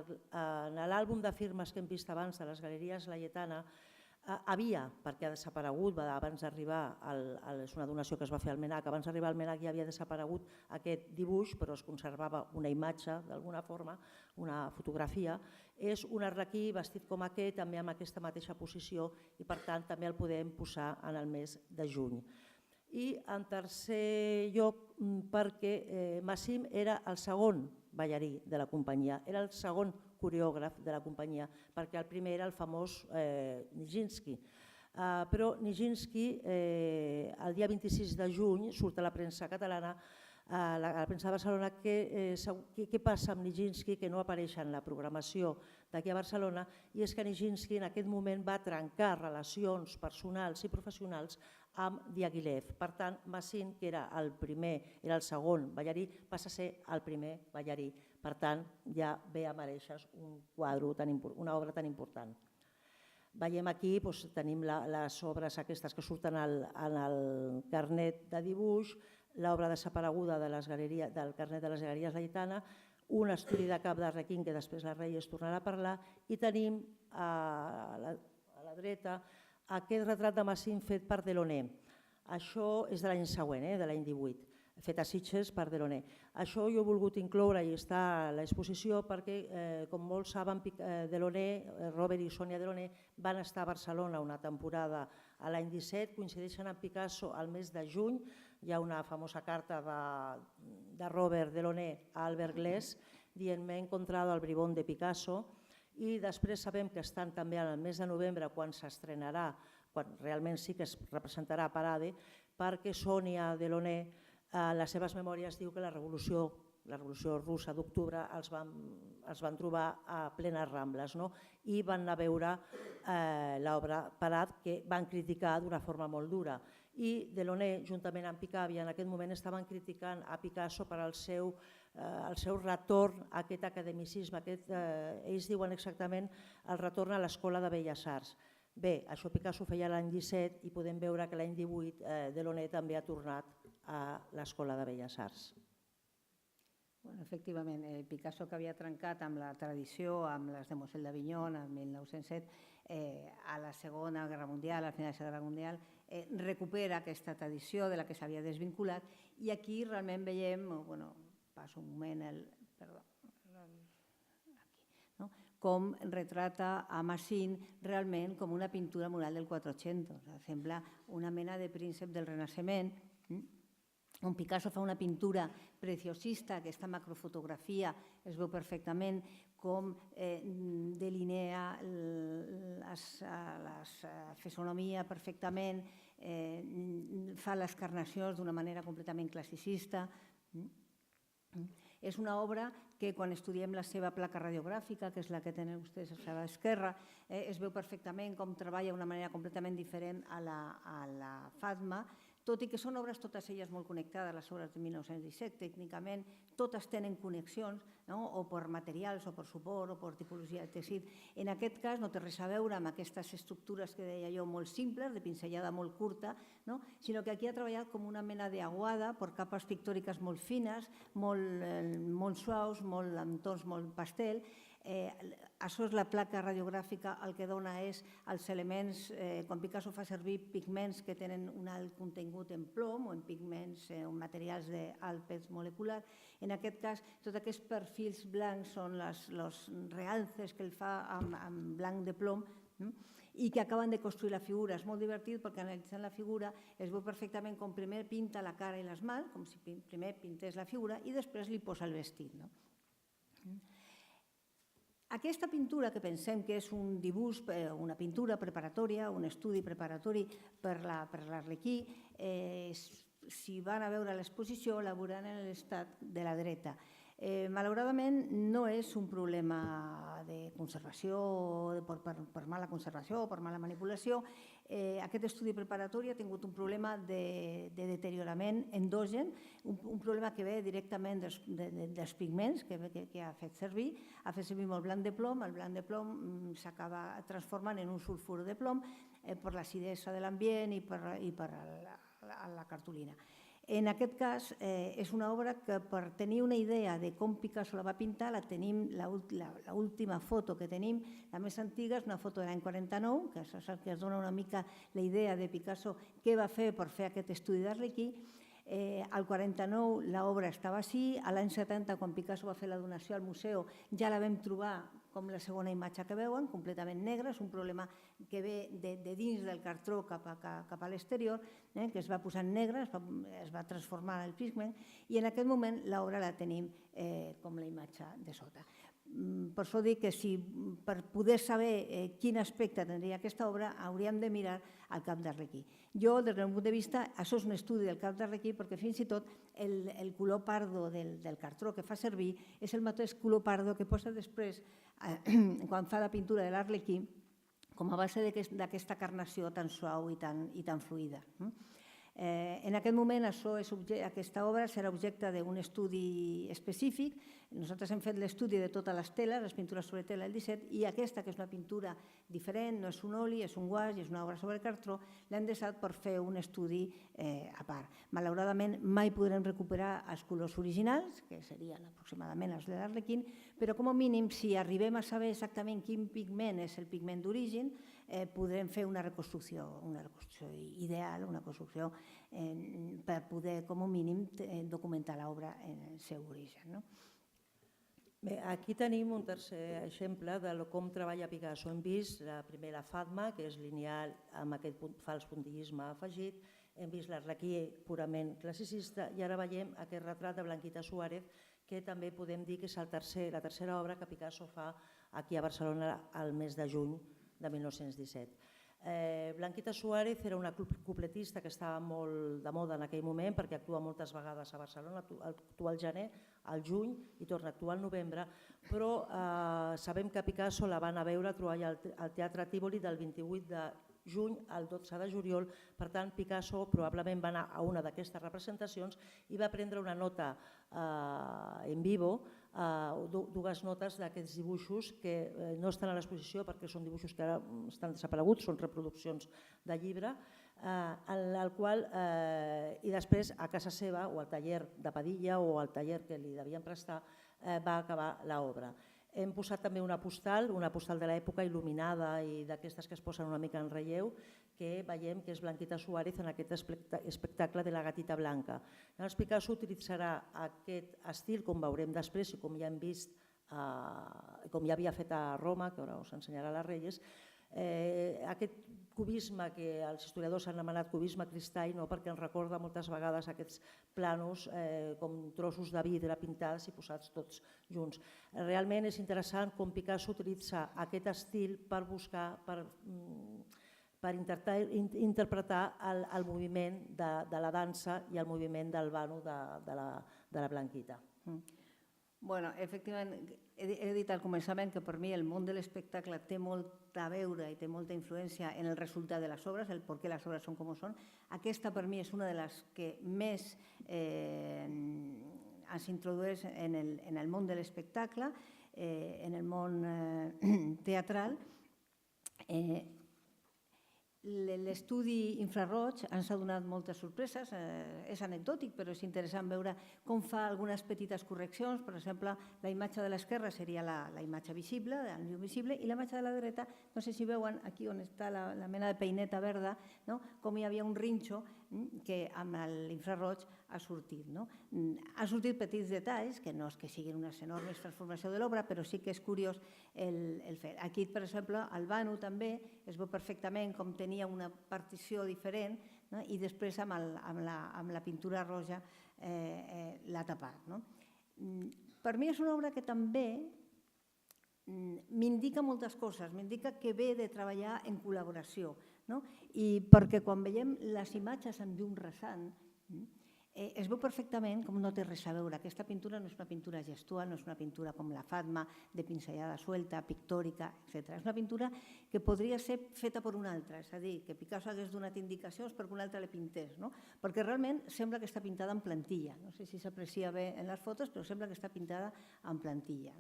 l'àlbum de firmes que hem vist abans de les Galeries Laietana havia, perquè ha desaparegut abans d'arribar, és una donació que es va fer al MNAC, abans d'arribar al MNAC ja havia desaparegut aquest dibuix, però es conservava una imatge d'alguna forma, una fotografia. És un arlequí vestit com aquest, també amb aquesta mateixa posició i per tant també el podem posar en el mes de juny. I en tercer lloc perquè Massin era el segon ballarí de la companyia, era el segon coreògraf de la companyia, perquè el primer era el famós Nijinsky. Però Nijinsky, el dia 26 de juny, surt a la premsa catalana, a la premsa de Barcelona, què passa amb Nijinsky, que no apareix en la programació d'aquí a Barcelona, i és que Nijinsky en aquest moment va trencar relacions personals i professionals amb Diaghilev. Per tant, Massin, que era el el segon ballarí, passa a ser el primer ballarí. Per tant, ja ve a mereixer una obra tan important. Veiem aquí, tenim les obres aquestes que surten en el carnet de dibuix, l'obra desapareguda del carnet de les Galeries Laietana, un estudi de cap d'Arlequín que després la Reyes tornarà a parlar, i tenim a la dreta aquest retrat de Massin fet per Delaunay. Això és de l'any següent, de l'any 18, fet a Sitges per Delaunay. Això jo he volgut incloure i està a l'exposició perquè, com molts saben, Delaunay, Robert i Sonia Delaunay, van estar a Barcelona una temporada a l'any 17, coincideixen amb Picasso al mes de juny. Hi ha una famosa carta de Robert Delaunay a Albert Gles dient «Me he encontrado al bribón de Picasso», i després sabem que estan també al mes de novembre quan s'estrenarà, quan realment sí que es representarà a Parade, perquè Sonia Delaunay en les seves memòries diu que la revolució russa d'octubre els van trobar a plenes Rambles i van anar a veure l'obra Parade, que van criticar d'una forma molt dura. I Delaunay, juntament amb Picabia, en aquest moment estaven criticant a Picasso per el seu retorn a aquest academicisme, ells diuen exactament el retorn a l'Escola de Belles Arts. Bé, això Picasso feia l'any 17 i podem veure que l'any 18 Delaunay també ha tornat a l'Escola de Belles Arts. Efectivament, Picasso, que havia trencat amb la tradició, amb les Demoiselles d'Avignon el 1907, a la Segona Guerra Mundial, al final de la Guerra Mundial, recupera aquesta tradició de la que s'havia desvinculat i aquí realment veiem, passo un moment, com retrata a Massin realment com una pintura mural del 400. Sembla una mena de príncep del Renaixement, on Picasso fa una pintura preciosista, aquesta macrofotografia es veu perfectament com delinea la fisonomia perfectament, fa les carnacions d'una manera completament classicista. És una obra que quan estudiem la seva placa radiogràfica, que és la que tenen vostès a la seva esquerra, es veu perfectament com treballa d'una manera completament diferent a la Fatma, tot i que són obres totes elles molt connectades, les obres de 1917, tècnicament totes tenen connexions, o per materials, o per suport, o per tipologia de teixit. En aquest cas no té res a veure amb aquestes estructures que deia jo molt simples, de pinzellada molt curta, sinó que aquí ha treballat com una mena d'aguada per capes pictòriques molt fines, molt suaus, amb tons molt pastel. Això és la placa radiogràfica, el que dona és els elements, quan Picasso fa servir pigments que tenen un alt contingut en plom o en pigments o materials d'alt pes molecular. En aquest cas, tots aquests perfils blancs són els realces que ell fa amb blanc de plom i que acaben de construir la figura. És molt divertit perquè analitzant la figura es veu perfectament com primer pinta la cara i les mans, com si primer pintés la figura i després li posa el vestit. Aquesta pintura, que pensem que és un dibuix, una pintura preparatòria, un estudi preparatori per l'Arlequí, si van a veure l'exposició, la veuran en l'estat de la dreta. Malauradament no és un problema de conservació, per mala conservació o per mala manipulació. Aquest estudi preparatori ha tingut un problema de deteriorament endogen, un problema que ve directament dels pigments que ha fet servir. Ha fet servir molt blanc de plom, el blanc de plom s'acaba transformant en un sulfur de plom per l'acidesa de l'ambient i per la cartolina. En aquest cas, és una obra que per tenir una idea de com Picasso la va pintar, l'última foto que tenim, la més antiga, és una foto de l'any 49, que és el que es dona una mica la idea de Picasso què va fer per fer aquest estudi d'Arlequí. Al 49 l'obra estava així, a l'any 70, quan Picasso va fer la donació al museu, ja la vam trobar com la segona imatge que veuen, completament negra, és un problema que ve de dins del cartró cap a l'exterior, que es va posar negre, es va transformar en el pigment, i en aquest moment l'obra la tenim com la imatge de sota. Per això dic que per poder saber quin aspecte tindria aquesta obra hauríem de mirar el cap d'Arlequí. Jo, des del meu punt de vista, això és un estudi del cap d'Arlequí perquè fins i tot el color pardo del cartró que fa servir és el mateix color pardo que posa després quan fa la pintura de l'Arlequí com a base d'aquesta carnació tan suau i tan fluida. En aquest moment aquesta obra serà objecte d'un estudi específic. Nosaltres hem fet l'estudi de totes les teles, les pintures sobre tela del 17, i aquesta, que és una pintura diferent, no és un oli, és un guaix, és una obra sobre el cartró, l'hem deixat per fer un estudi a part. Malauradament mai podrem recuperar els colors originals, que serien aproximadament els de l'Arlequín, però com a mínim, si arribem a saber exactament quin pigment és el pigment d'origen, podrem fer una reconstrucció ideal, una reconstrucció per poder, com a mínim, documentar l'obra en el seu origen. Bé, aquí tenim un tercer exemple de com treballa Picasso. Hem vist primer la Fatma, que és lineal amb aquest fals puntillisme afegit, hem vist l'Arlequí purament classicista i ara veiem aquest retrat de Blanquita Suárez, que també podem dir que és la tercera obra que Picasso fa aquí a Barcelona al mes de juny de 1917. Blanquita Suárez era una cupletista que estava molt de moda en aquell moment perquè actua moltes vegades a Barcelona, actua al gener, al juny i torna a actuar al novembre, però sabem que Picasso la van a veure treballar al Teatre Tívoli del 28 de juny al 12 de juliol, per tant Picasso probablement va anar a una d'aquestes representacions i va prendre una nota en vivo, dues notes d'aquests dibuixos que no estan a l'exposició perquè són dibuixos que ara estan desapareguts, són reproduccions de llibre, i després a casa seva o al taller de Padilla o al taller que li devien prestar va acabar l'obra. Hem posat també una postal de l'època il·luminada i d'aquestes que es posen una mica en relleu, que veiem que és Blanquita Suárez en aquest espectacle de la gatita blanca. Llavors Picasso utilitzarà aquest estil, com veurem després i com ja hem vist, com ja havia fet a Roma, que ara us ensenyarà la Reyes, aquest cubisme que els historiadors han anomenat cubisme cristall, perquè ens recorda moltes vegades aquests planos com trossos de vidre pintats i posats tots junts. Realment és interessant com Picasso utilitza aquest estil per buscar, per interpretar el moviment de la dansa i el moviment del vano de la Blanquita. Bueno, efectivament, he dit al començament que per mi el món de l'espectacle té molt a veure i té molta influència en el resultat de les obres, el per què les obres són com són. Aquesta per mi és una de les que més ens introdueix en el món de l'espectacle, en el món teatral. L'estudi infraroig ens ha donat moltes sorpreses, és anecdòtic però és interessant veure com fa algunes petites correccions. Per exemple, la imatge de l'esquerra seria la imatge visible, el llum visible, i la imatge de la dreta, no sé si veuen aquí on està la mena de peineta verda, com hi havia un rinxo que amb l'infraroig ha sortit. Ha sortit petits detalls, que no és que siguin unes enormes transformacions de l'obra, però sí que és curiós el fer. Aquí, per exemple, el vano també es veu perfectament com tenia una partició diferent i després amb la pintura roja l'ha tapat. Per mi és una obra que també m'indica moltes coses, m'indica que ve de treballar en col·laboració, i perquè quan veiem les imatges en llum rasant Es veu perfectament com no té res a veure. Aquesta pintura no és una pintura gestual, no és una pintura com la Fatma, de pinzellada suelta, pictòrica, etc. És una pintura que podria ser feta per un altre, és a dir, que Picasso hagués donat indicacions perquè un altre la pintés, perquè realment sembla que està pintada en plantilla. No sé si s'aprecia bé en les fotos, però sembla que està pintada en plantilla.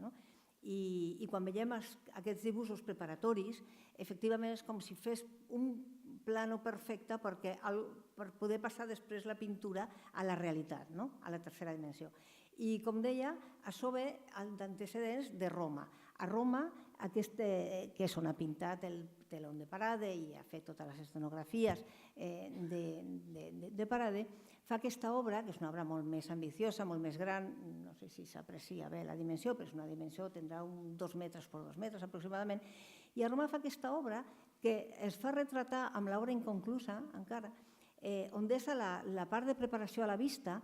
I quan veiem aquests dibuixos preparatoris, efectivament és com si fes un plano perfecte per poder passar després la pintura a la realitat, a la tercera dimensió. I com deia, això ve d'antecedents de Roma. A Roma, que és on ha pintat el telón de Parade i ha fet totes les escenografies de Parade, fa aquesta obra, que és una obra molt més ambiciosa, molt més gran, no sé si s'aprecia bé la dimensió, però és una dimensió, tindrà 2 metres per 2 metres aproximadament, i a Roma fa aquesta obra que es fa retratar amb l'obra inconclusa encara, on deixa la part de preparació a la vista,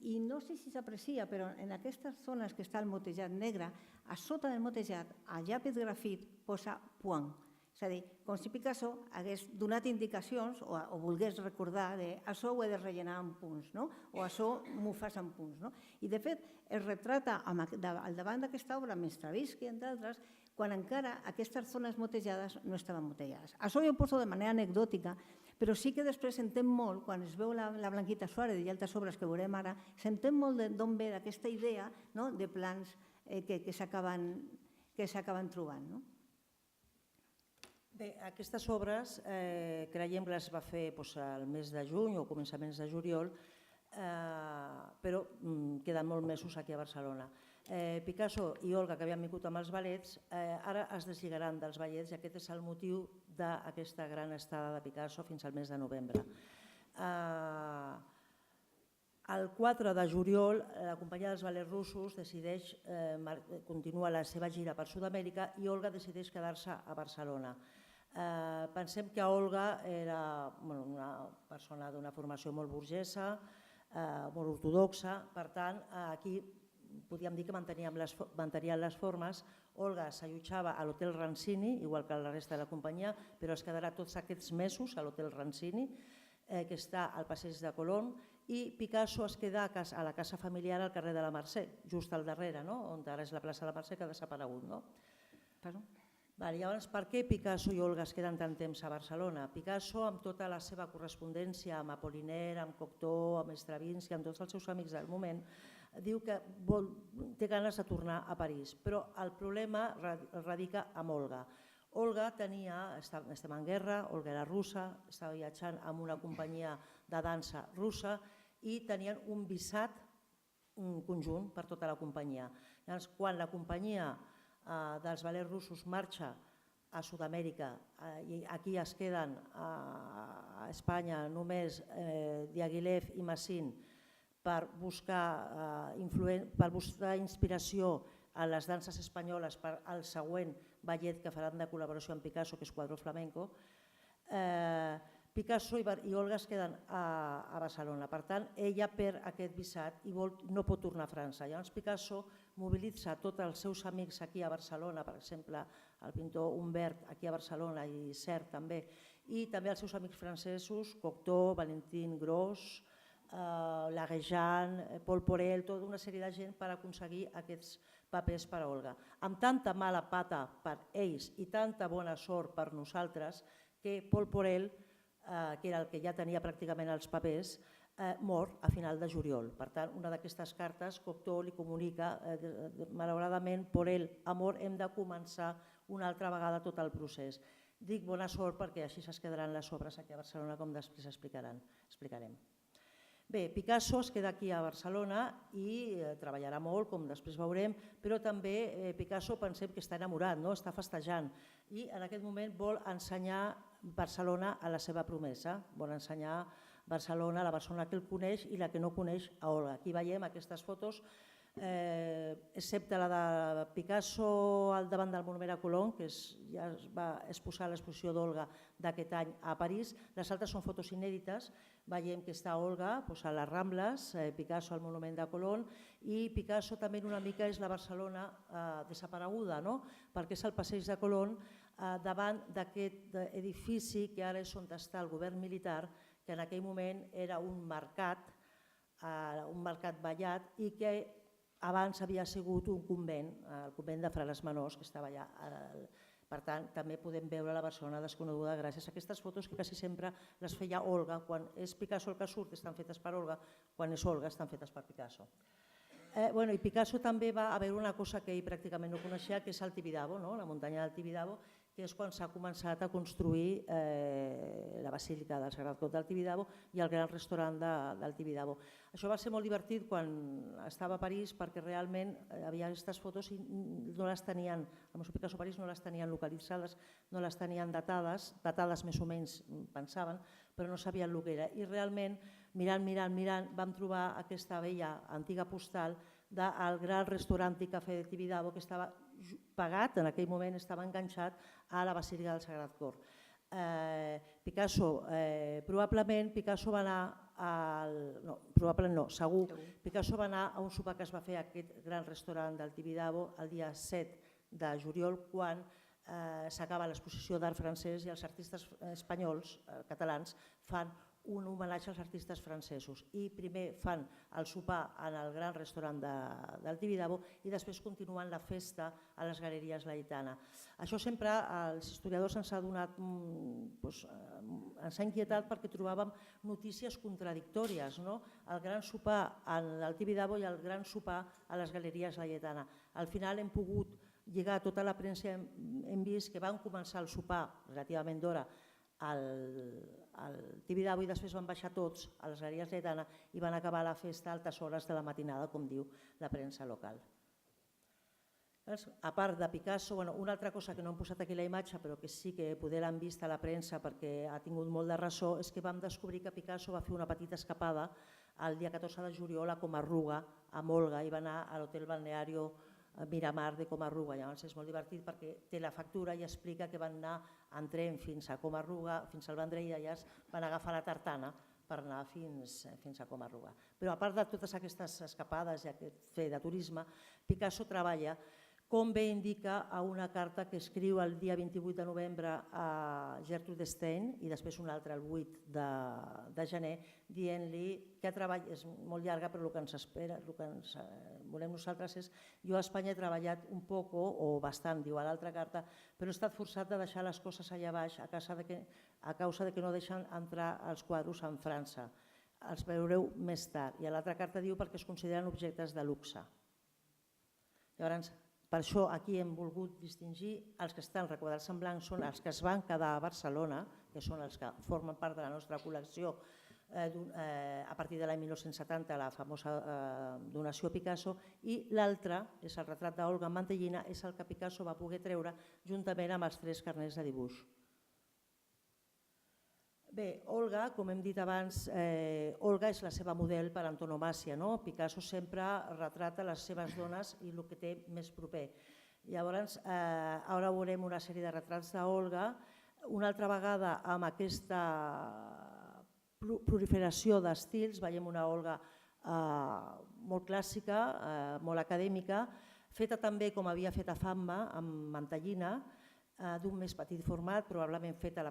i no sé si s'aprecia, però en aquestes zones que està el motejat negre, a sota del motejat, a llapis grafit, posa point. És a dir, com si Picasso hagués donat indicacions o volgués recordar que això ho he de rellenar amb punts, o això m'ho fas amb punts. I de fet es retrata al davant d'aquesta obra, amb Stravinsky, entre altres, quan encara aquestes zones motejades no estaven motejades. Això jo ho poso de manera anecdòtica, però sí que després s'entén molt, quan es veu la Blanquita Suárez i altres obres que veurem ara, s'entén molt d'on ve d'aquesta idea de plans que s'acaben trobant. Bé, aquestes obres creiem que les va fer al mes de juny o començaments de juliol, però queden molts mesos aquí a Barcelona. Picasso i Olga, que havien vingut amb els ballets, ara es deslligaran dels ballets i aquest és el motiu d'aquesta gran estada de Picasso fins al mes de novembre. El 4 de juliol, la companyia dels ballets russos decideix continuar la seva gira per Sud-amèrica i Olga decideix quedar-se a Barcelona. Pensem que Olga era una persona d'una formació molt burgesa, molt ortodoxa, per tant, aquí podríem dir que mantenien les formes. Olga s'allotjava a l'Hotel Rancini, igual que la resta de la companyia, però es quedarà tots aquests mesos a l'Hotel Rancini, que està al passeig de Colón, i Picasso es queda a la casa familiar al carrer de la Mercè, just al darrere, on ara és la plaça de la Mercè, que ha desaparegut. Llavors, per què Picasso i Olga es queden tant temps a Barcelona? Picasso, amb tota la seva correspondència amb Apollinaire, amb Cocteau, amb Stravinsky, amb tots els seus amics del moment, diu que té ganes de tornar a París, però el problema radica amb Olga. Olga estem en guerra, Olga era russa, estava viatjant amb una companyia de dansa russa i tenien un visat conjunt per tota la companyia. Llavors, quan la companyia dels ballets russos marxa a Sud-amèrica i aquí es queden a Espanya només Diaghilev i Massin per buscar inspiració a les danses espanyoles per al següent ballet que faran de col·laboració amb Picasso, que és Quadro Flamenco, Picasso i Olga es queden a Barcelona. Per tant, ella perd aquest visat i no pot tornar a França. Llavors Picasso mobilitza tots els seus amics aquí a Barcelona, per exemple, el pintor Humbert aquí a Barcelona i Cert també, i també els seus amics francesos, Cocteau, Valentin Gros, Laguejan, Paul Porel, tota una sèrie de gent per aconseguir aquests papers per a Olga. Amb tanta mala pata per ells i tanta bona sort per nosaltres que Paul Porel, que era el que ja tenia pràcticament els papers, mor a final de juliol. Per tant, una d'aquestes cartes, Cocteau li comunica, malauradament, Porel ha mort, hem de començar una altra vegada tot el procés. Dic bona sort perquè així es quedaran les obres aquí a Barcelona, com després explicarem. Bé, Picasso es queda aquí a Barcelona i treballarà molt, com després veurem, però també Picasso pensem que està enamorat, està festejant i en aquest moment vol ensenyar Barcelona a la seva promesa, vol ensenyar Barcelona a la Barcelona que el coneix i la que no coneix a Olga. Aquí veiem aquestes fotos, excepte la de Picasso al davant del Monument a Colón, que ja es va exposar a l'exposició d'Olga d'aquest any a París. Les altres són fotos inèdites. Veiem que està Olga a les Rambles, Picasso al Monument de Colón i Picasso també una mica és la Barcelona desapareguda, perquè és el passeig de Colón davant d'aquest edifici que ara és on està el govern militar, que en aquell moment era un mercat un mercat ballat i que abans havia sigut un convent, el convent de frares menors, que estava allà. Per tant, també podem veure la Barcelona desconeguda gràcies a aquestes fotos que quasi sempre les feia Olga. Quan és Picasso el que surt, estan fetes per Olga, quan és Olga, estan fetes per Picasso. I Picasso també va haver una cosa que ell pràcticament no coneixia, que és el Tibidabo, la muntanya del Tibidabo, que és quan s'ha començat a construir la Basílica del Sagrat Cor del Tibidabo i el gran restaurant del Tibidabo. Això va ser molt divertit quan estava a París perquè realment hi havia aquestes fotos i no les tenien, el Museu Picasso a París no les tenien localitzades, no les tenien datades més o menys pensaven, però no sabien el que era. I realment, mirant, vam trobar aquesta vella antiga postal del gran restaurant i cafè de Tibidabo que estava pagat, en aquell moment estava enganxat a la Basílica del Sagrat Cor. Probablement Picasso va anar, probablement no, segur, Picasso va anar a un sopar que es va fer a aquest gran restaurant del Tibidabo el dia 7 de juliol quan s'acaba l'exposició d'art francès i els artistes espanyols, catalans, fan un homenatge als artistes francesos i primer fan el sopar en el gran restaurant del Tibidabo i després continuen la festa a les Galeries Laietana. Això sempre als historiadors ens ha donat, ens ha inquietat perquè trobàvem notícies contradictòries, el gran sopar al Tibidabo i el gran sopar a les Galeries Laietana. Al final hem pogut lligar tota la premsa, hem vist que van començar el sopar relativament d'hora al Tibidabo i després van baixar tots a les Galeries Laietana i van acabar la festa a altes hores de la matinada, com diu la premsa local. A part de Picasso, una altra cosa que no hem posat aquí la imatge però que sí que poder l'han vist a la premsa perquè ha tingut molt de ressò és que vam descobrir que Picasso va fer una petita escapada el dia 14 de juliol a Comarruga, amb Olga, i va anar a l'hotel balneario Miramar de Comarruga. Llavors és molt divertit perquè té la factura i explica que van anar en tren fins a Comarruga, fins al Vendrell, i allà van agafar la tartana per anar fins a Comarruga. Però a part de totes aquestes escapades i aquest fer de turisme, Picasso treballa, com bé indica, a una carta que escriu el dia 28 de novembre a Gertrude Stein i després una altra el 8 de gener, dient-li que treballa, és molt llarga però el que ens espera, el que ens volem nosaltres és jo a Espanya he treballat un poc o bastant, diu a l'altra carta, però he estat forçat de deixar les coses allà baix a causa de que no deixen entrar els quadros en França. Els veureu més tard. I a l'altra carta diu perquè es consideren objectes de luxe. Llavors, per això aquí hem volgut distingir els que estan requadrats en blanc són els que es van quedar a Barcelona, que són els que formen part de la nostra col·lecció a partir de l'any 1970, la famosa donació Picasso, i l'altre, és el retrat d'Olga Mantellina, és el que Picasso va poder treure juntament amb els 3 carnets de dibuix. Bé, Olga, com hem dit abans, Olga és la seva model per antonomàsia. Picasso sempre retrata les seves dones i el que té més proper. Llavors, ara veurem una sèrie de retrats d'Olga, una altra vegada amb aquesta proliferació d'estils, veiem una Olga molt clàssica, molt acadèmica, feta també com havia fet a Fama, amb mantellina, d'un més petit format, probablement fet a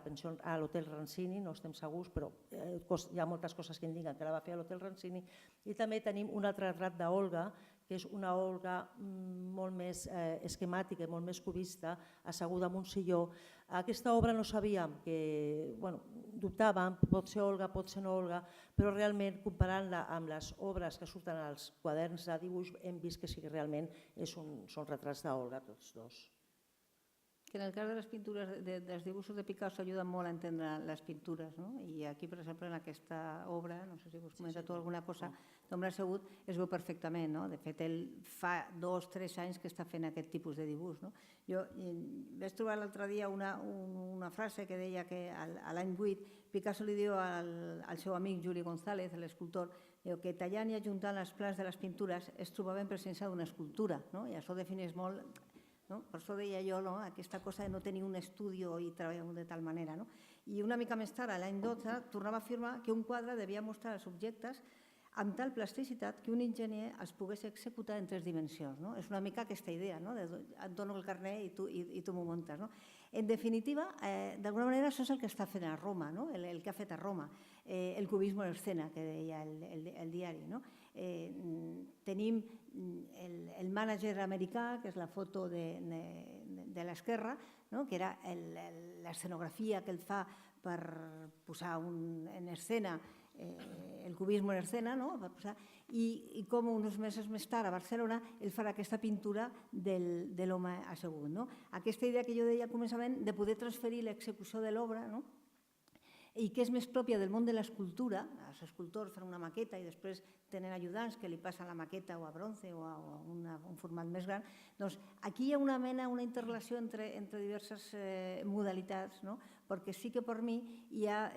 l'Hotel Rancini, no estem segurs, però hi ha moltes coses que indiquen que la va fer a l'Hotel Rancini. I també tenim un altre retrat d'Olga, que és una Olga molt més esquemàtica i molt més cubista, asseguda en un silló. Aquesta obra no sabíem, dubtàvem, pot ser Olga, pot ser no Olga, però realment comparant-la amb les obres que surten als quaderns de dibuix hem vist que sí que realment són retrats d'Olga tots dos. Que en el cas de les pintures, dels dibuixos de Picasso ajuden molt a entendre les pintures, i aquí, per exemple, en aquesta obra, no sé si vos comenta tu alguna cosa, d'Ombra Assegut es veu perfectament. De fet, ell fa 2 o 3 anys que està fent aquest tipus de dibuix. Jo vaig trobar l'altre dia una frase que deia que a l'any 8 Picasso li diu al seu amic Juli González, l'escultor, que tallant i ajuntant les plans de les pintures es trobava en presència d'una escultura, i això defineix molt. Per això deia jo aquesta cosa de no tenir un estudi i treballar de tal manera. I una mica més tard, l'any 12, tornava a afirmar que un quadre devia mostrar els objectes amb tal plasticitat que un enginyer els pogués executar en 3 dimensions. És una mica aquesta idea, et dono el carnet i tu m'ho muntes. En definitiva, d'alguna manera, això és el que està fent a Roma, el que ha fet a Roma, el cubismo en escena, que deia el diari. Tenim el mànager americà, que és la foto de l'esquerra, que era l'escenografia que ell fa per posar en escena el cubismo en escena, i com uns mesos més tard a Barcelona ell farà aquesta pintura de l'home assegut. Aquesta idea que jo deia al començament de poder transferir l'execució de l'obra i que és més pròpia del món de l'escultura, els escultors fan una maqueta i després tenen ajudants que li passen la maqueta o a bronze o a un format més gran, doncs aquí hi ha una interrelació entre diverses modalitats, perquè sí que per mi hi ha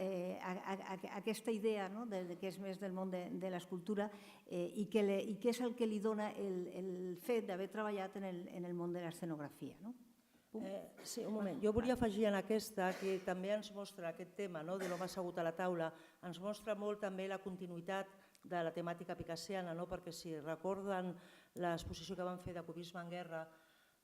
aquesta idea que és més del món de l'escultura i que és el que li dona el fet d'haver treballat en el món de l'escenografia. Sí, un moment. Jo volia afegir en aquesta que també ens mostra aquest tema de l'home assegut a la taula, ens mostra molt també la continuïtat de la temàtica picassiana, perquè si recorden l'exposició que van fer de cubisme en guerra,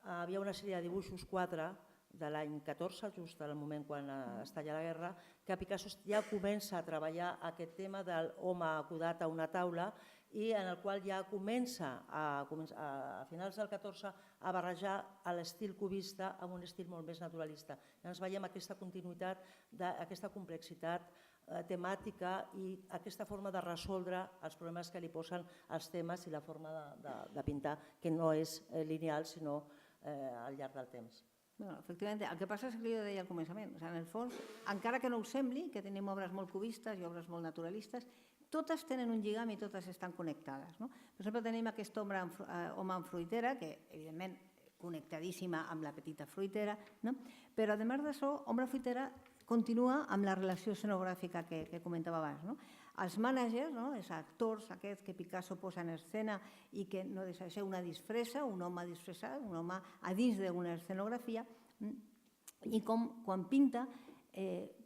hi havia una sèrie de dibuixos 4 de l'any 14, just al moment quan es talla la guerra, que Picasso ja comença a treballar aquest tema de l'home acudat a una taula i en el qual ja comença a finals del 14 a barrejar l'estil cubista amb un estil molt més naturalista. Llavors veiem aquesta continuïtat, aquesta complexitat temàtica i aquesta forma de resoldre els problemes que li posen els temes i la forma de pintar, que no és lineal sinó al llarg del temps. Efectivament, el que passa és que jo deia al començament, en el fons, encara que no ho sembli, que tenim obres molt cubistes i obres molt naturalistes, totes tenen un lligam i totes estan connectades. Per exemple, tenim aquesta home en fruitera, que evidentment connectadíssima amb la petita fruitera, però a més d'això, home en fruitera continua amb la relació escenogràfica que comentava abans. Els mànagers, els actors aquests que Picasso posa en escena i que no deixa de ser una disfressa, un home disfressat, un home a dins d'una escenografia, i com quan pinta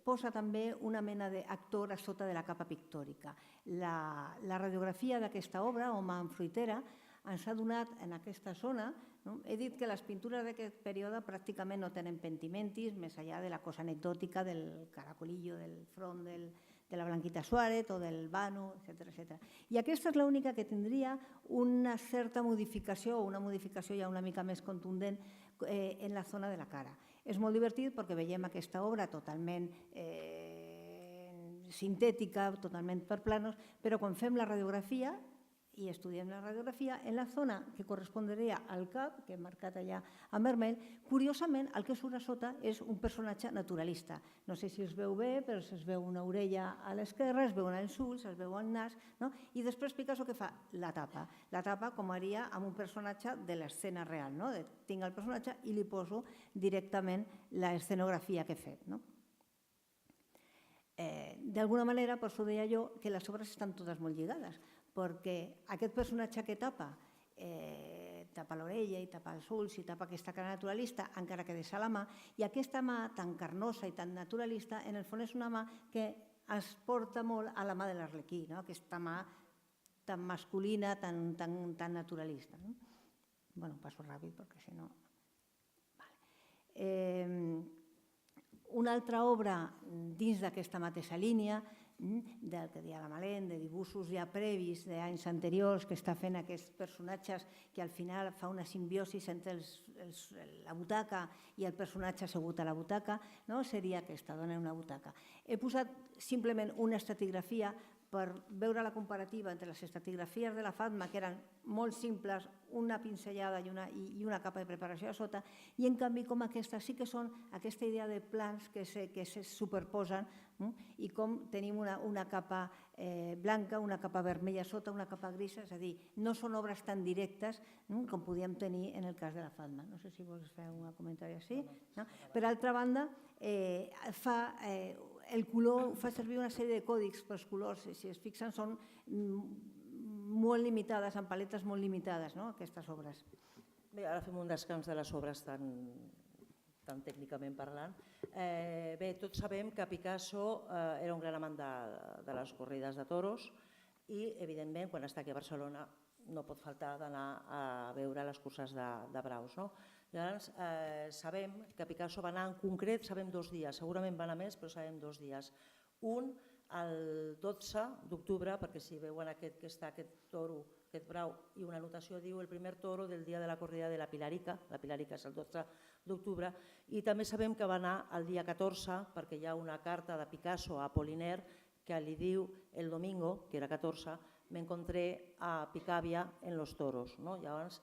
posa també una mena d'actor a sota de la capa pictòrica. La radiografia d'aquesta obra, Home en fruitera, ens ha donat en aquesta zona, he dit que les pintures d'aquest període pràcticament no tenen pentimentis, més enllà de la cosa anecdòtica del caracolillo del front de la Blanquita Suárez o del Vano, etc. I aquesta és l'única que tindria una certa modificació o una modificació ja una mica més contundent en la zona de la cara. És molt divertit perquè veiem aquesta obra totalment sintètica, totalment per planos, però quan fem la radiografia i estudiem la radiografia, en la zona que correspondria al cap, que he marcat allà en vermell, curiosament el que surt a sota és un personatge naturalista. No sé si es veu bé, però es veu una orella a l'esquerra, es veuen els ulls, es veu el nas, i després Picasso què fa? La tapa. La tapa com haria amb un personatge de l'escena real. Tinc el personatge i li poso directament l'escenografia que he fet. D'alguna manera, per això deia jo que les obres estan totes molt lligades, perquè aquest personatge que tapa l'orella i tapa els ulls i tapa aquesta cara naturalista, encara que deixa la mà, i aquesta mà tan carnosa i tan naturalista, en el fons és una mà que es porta molt a la mà de l'Arlequí, aquesta mà tan masculina, tan naturalista. Passo ràpid perquè si no... Una altra obra dins d'aquesta mateixa línia, del que deia la Malén, de dibuixos ja previs d'anys anteriors, que està fent aquests personatges que al final fa una simbiosi entre la butaca i el personatge assegut a la butaca, seria aquesta dona en una butaca. He posat simplement una estratigrafia per veure la comparativa entre les estratigrafies de la Fatma, que eren molt simples, una pinzellada i una capa de preparació a sota, i en canvi com aquestes sí que són aquesta idea de plans que se superposen i com tenim una capa blanca, una capa vermella a sota, una capa grisa, és a dir, no són obres tan directes com podíem tenir en el cas de la Fatma. No sé si vols fer un comentari així. Per altra banda, el color fa servir una sèrie de còdics pels colors, si es fixen són molt limitades, amb paletes molt limitades, aquestes obres. Bé, ara fem un descans de les obres tan tècnicament parlant. Bé, tots sabem que Picasso era un gran amant de les corrides de toros i, evidentment, quan està aquí a Barcelona no pot faltar d'anar a veure les curses de braus. Llavors, sabem que Picasso va anar en concret, sabem 2 dies, segurament va anar més, però sabem 2 dies. Un, el 12 d'octubre, perquè si veuen aquest que està, aquest toro, aquest brau, i una anotació diu el primer toro del dia de la corrida de la Pilarica és el 12 d'octubre, i també sabem que va anar el dia 14, perquè hi ha una carta de Picasso a Apollinaire que li diu el domingo, que era 14, me encontré a Picabia en los toros. Llavors,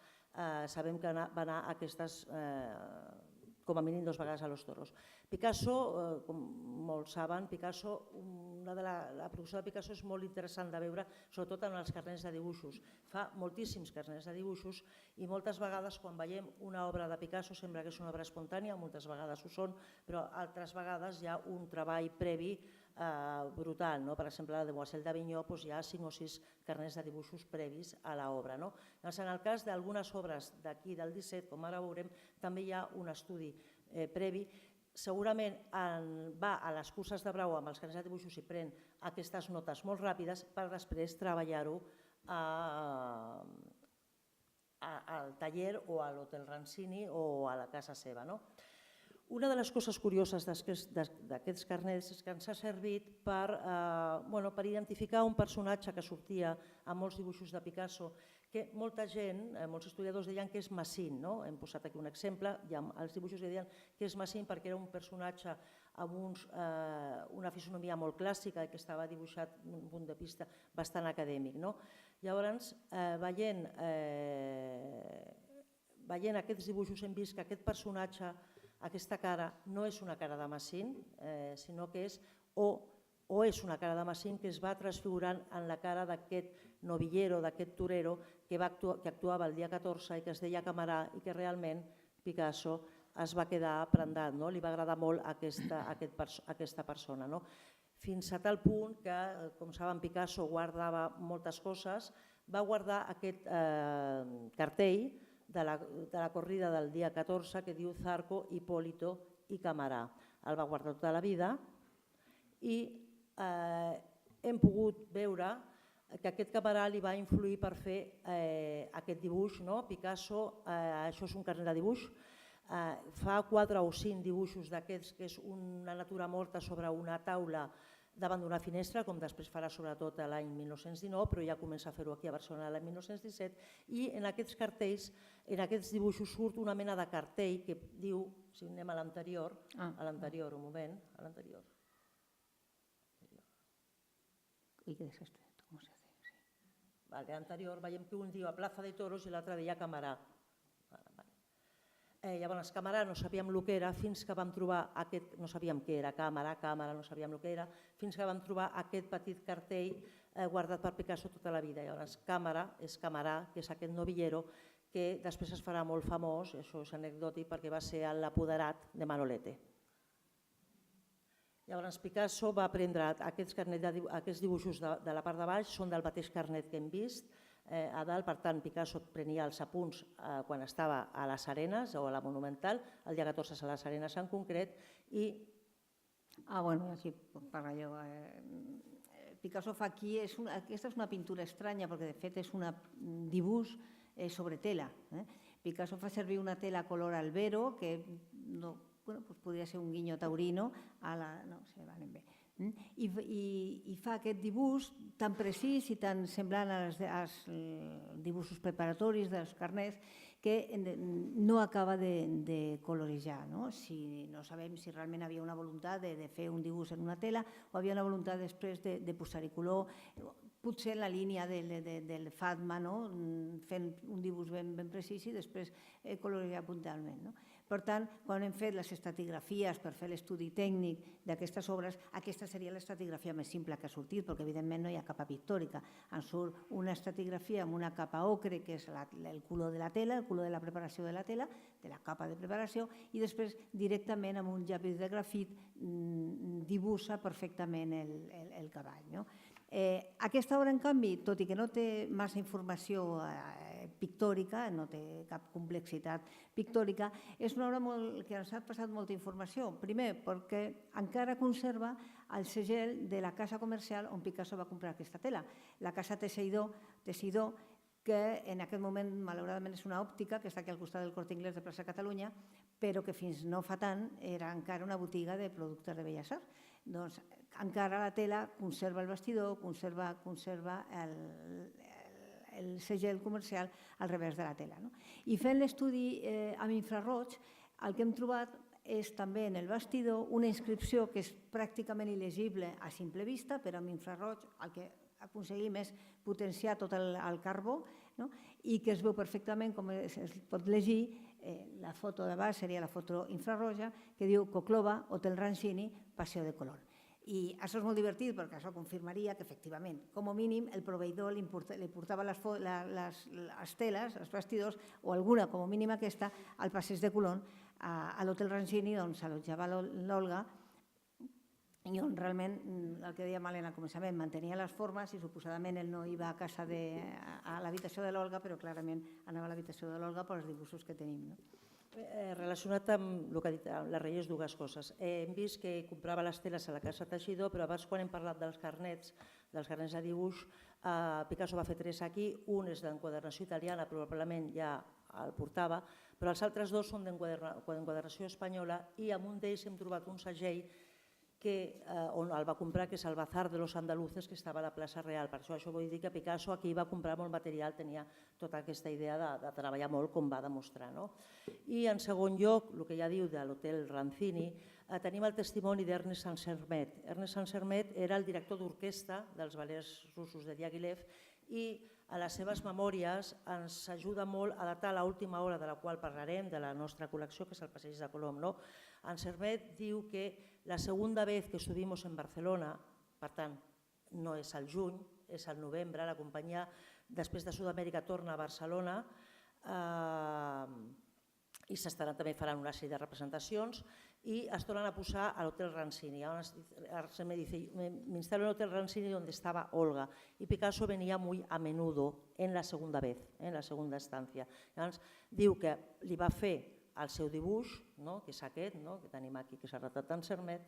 sabem que va anar a aquestes, com a mínim 2 vegades a los toros. Picasso, com molts saben, la producció de Picasso és molt interessant de veure, sobretot en els carnets de dibuixos. Fa moltíssims carnets de dibuixos i moltes vegades quan veiem una obra de Picasso sembla que és una obra espontània, moltes vegades ho són, però altres vegades hi ha un treball previ brutal. Per exemple, la Demoiselle d'Avinyó hi ha 5 o 6 carnets de dibuixos previs a l'obra. En el cas d'algunes obres d'aquí del 17, com ara veurem, també hi ha un estudi previ. Segurament va a les curses de brau amb els carnets de dibuixos i pren aquestes notes molt ràpides per després treballar-ho al taller o a l'Hotel Rancini o a la casa seva. Una de les coses curioses d'aquests carnets és que ens ha servit per identificar un personatge que sortia a molts dibuixos de Picasso, que molta gent, molts estudiadors deien que és Massin. Hem posat aquí un exemple, els dibuixos deien que és Massin perquè era un personatge amb una fisonomia molt clàssica i que estava dibuixat d'un punt de vista bastant acadèmic. Llavors, veient aquests dibuixos hem vist que aquest personatge, aquesta cara, no és una cara de Massin, sinó que és una cara de Massin que es va transfigurant en la cara d'aquest novillero, d'aquest torero que actuava el dia 14 i que es deia Camarà i que realment Picasso es va quedar prendat, li va agradar molt aquesta persona. Fins a tal punt que, com saben, Picasso guardava moltes coses, va guardar aquest cartell de la corrida del dia 14 que diu Zarco, Hipólito i Camarà. El va guardar tota la vida i hem pogut veure que aquest Camarà li va influir per fer aquest dibuix. Picasso, això és un carnet de dibuix, fa 4 o 5 dibuixos d'aquests que és una natura morta sobre una taula davant d'una finestra, com després farà sobretot l'any 1919, però ja comença a fer-ho aquí a Barcelona l'any 1917, i en aquests cartells, en aquests dibuixos surt una mena de cartell que diu, si anem a l'anterior, un moment, a l'anterior. I que desastre, com se hace? A l'anterior veiem que un diu a Plaza de Toros i l'altre deia Camarà. Llavors, Camarà no sabíem el que era fins que vam trobar aquest, no sabíem què era, càmera, no sabíem el que era, fins que vam trobar aquest petit cartell guardat per Picasso tota la vida. Llavors, Càmera és Camarà, que és aquest novillero que després es farà molt famós, això és anecdòtic perquè va ser l'apoderat de Manolete. Llavors, Picasso va prendre aquests dibuixos de la part de baix, són del mateix carnet que hem vist, a dalt, per tant, Picasso prenia els apunts quan estava a les Arenes o a la Monumental, el dia 14 a les Arenes en concret, i... Bueno, aquí parla jo. Picasso fa aquí, aquesta és una pintura estranya perquè de fet és un dibuix sobre tela. Picasso fa servir una tela color albero que podria ser un guinyo taurino, no sé, valen bé. I fa aquest dibuix tan precís i tan semblant als dibuixos preparatoris dels carnets que no acaba de colorejar. No sabem si realment havia una voluntat de fer un dibuix en una tela o havia una voluntat després de posar-hi color, potser en la línia del Fatma, fent un dibuix ben precís i després colorejar puntualment. Per tant, quan hem fet les estratigrafies per fer l'estudi tècnic d'aquestes obres, aquesta seria l'estratigrafia més simple que ha sortit, perquè evidentment no hi ha capa pictòrica. En surt una estratigrafia amb una capa ocre, que és el color de la tela, el color de la preparació de la tela, de la capa de preparació, i després directament amb un llapis de grafit dibuixa perfectament el cavall. Aquesta obra, en canvi, tot i que no té massa informació pictòrica, no té cap complexitat pictòrica, és una obra que ens ha passat molta informació. Primer, perquè encara conserva el segell de la casa comercial on Picasso va comprar aquesta tela. La casa Teixidor que en aquest moment, malauradament, és una òptica que està aquí al costat del Corte Inglés de plaça Catalunya, però que fins no fa tant era encara una botiga de productes de Belles Arts. Doncs encara la tela conserva el vestidor, conserva el segell comercial al revés de la tela. I fent l'estudi amb infraroig, el que hem trobat és també en el vestidor una inscripció que és pràcticament il·legible a simple vista, però amb infraroig el que aconseguim és potenciar tot el carbó i que es veu perfectament, com es pot llegir, la foto de baix seria la foto infrarroja, que diu Coclova, Hotel Rancini, Paseo de Colón. I això és molt divertit perquè això confirmaria que efectivament, com a mínim, el proveïdor li portava les teles, els vestidors, o alguna, com a mínim aquesta, al passeig de Colón, a l'Hotel Rancini, on s'allotjava l'Olga, i on realment, el que deia Malena al començament, mantenia les formes i suposadament ell no iba a l'habitació de l'Olga, però clarament anava a l'habitació de l'Olga pels dibuixos que tenim. Relacionat amb el que ha dit la Reyes, dues coses. Hem vist que comprava les teles a la casa Teixidor, però abans quan hem parlat dels carnets de dibuix, Picasso va fer 3 aquí, un és d'enquadernació italiana, probablement ja el portava, però els altres 2 són d'enquadernació espanyola i amb un d'ells hem trobat un segell on el va comprar, que és el Bazar de los Andaluces, que estava a la plaça Real. Per això vull dir que Picasso aquí va comprar molt material, tenia tota aquesta idea de treballar molt, com va demostrar. I en segon lloc, el que ja diu de l'Hotel Rancini, tenim el testimoni d'Ernest Saint-Sermet. Ernest Saint-Sermet era el director d'orquestra dels ballets russos de Diaghilev i a les seves memòries ens ajuda molt a datar l'última hora de la qual parlarem, de la nostra col·lecció, que és el Passeig de Colom. Saint-Sermet diu que la segunda vez que estuvimos en Barcelona, per tant, no és al juny, és al novembre, la companyia després de Sud-amèrica torna a Barcelona i s'estaran també faran una sèrie de representacions y es tornan a posar al Hotel Rancini. Me dice, me instaló en el Hotel Rancini donde estaba Olga y Picasso venía muy a menudo en la segunda vez, en la segunda estancia. Llavors, diu que li va fer el seu dibuix, que és aquest, que tenim aquí, que s'ha retratat en Sermet,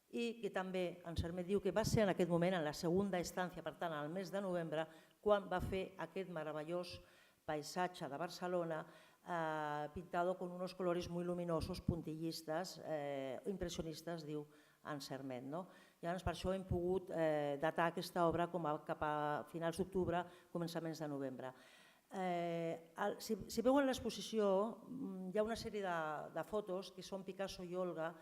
i que també en Sermet diu que va ser en aquest moment, en la segunda estància, per tant, al mes de novembre, quan va fer aquest meravellós paisatge de Barcelona pintado con unos colores muy luminosos, puntillistes, impressionistes, diu en Sermet. Llavors, per això hem pogut datar aquesta obra cap a finals d'octubre, començaments de novembre. Si veuen l'exposició, hi ha una sèrie de fotos que són Picasso i Olga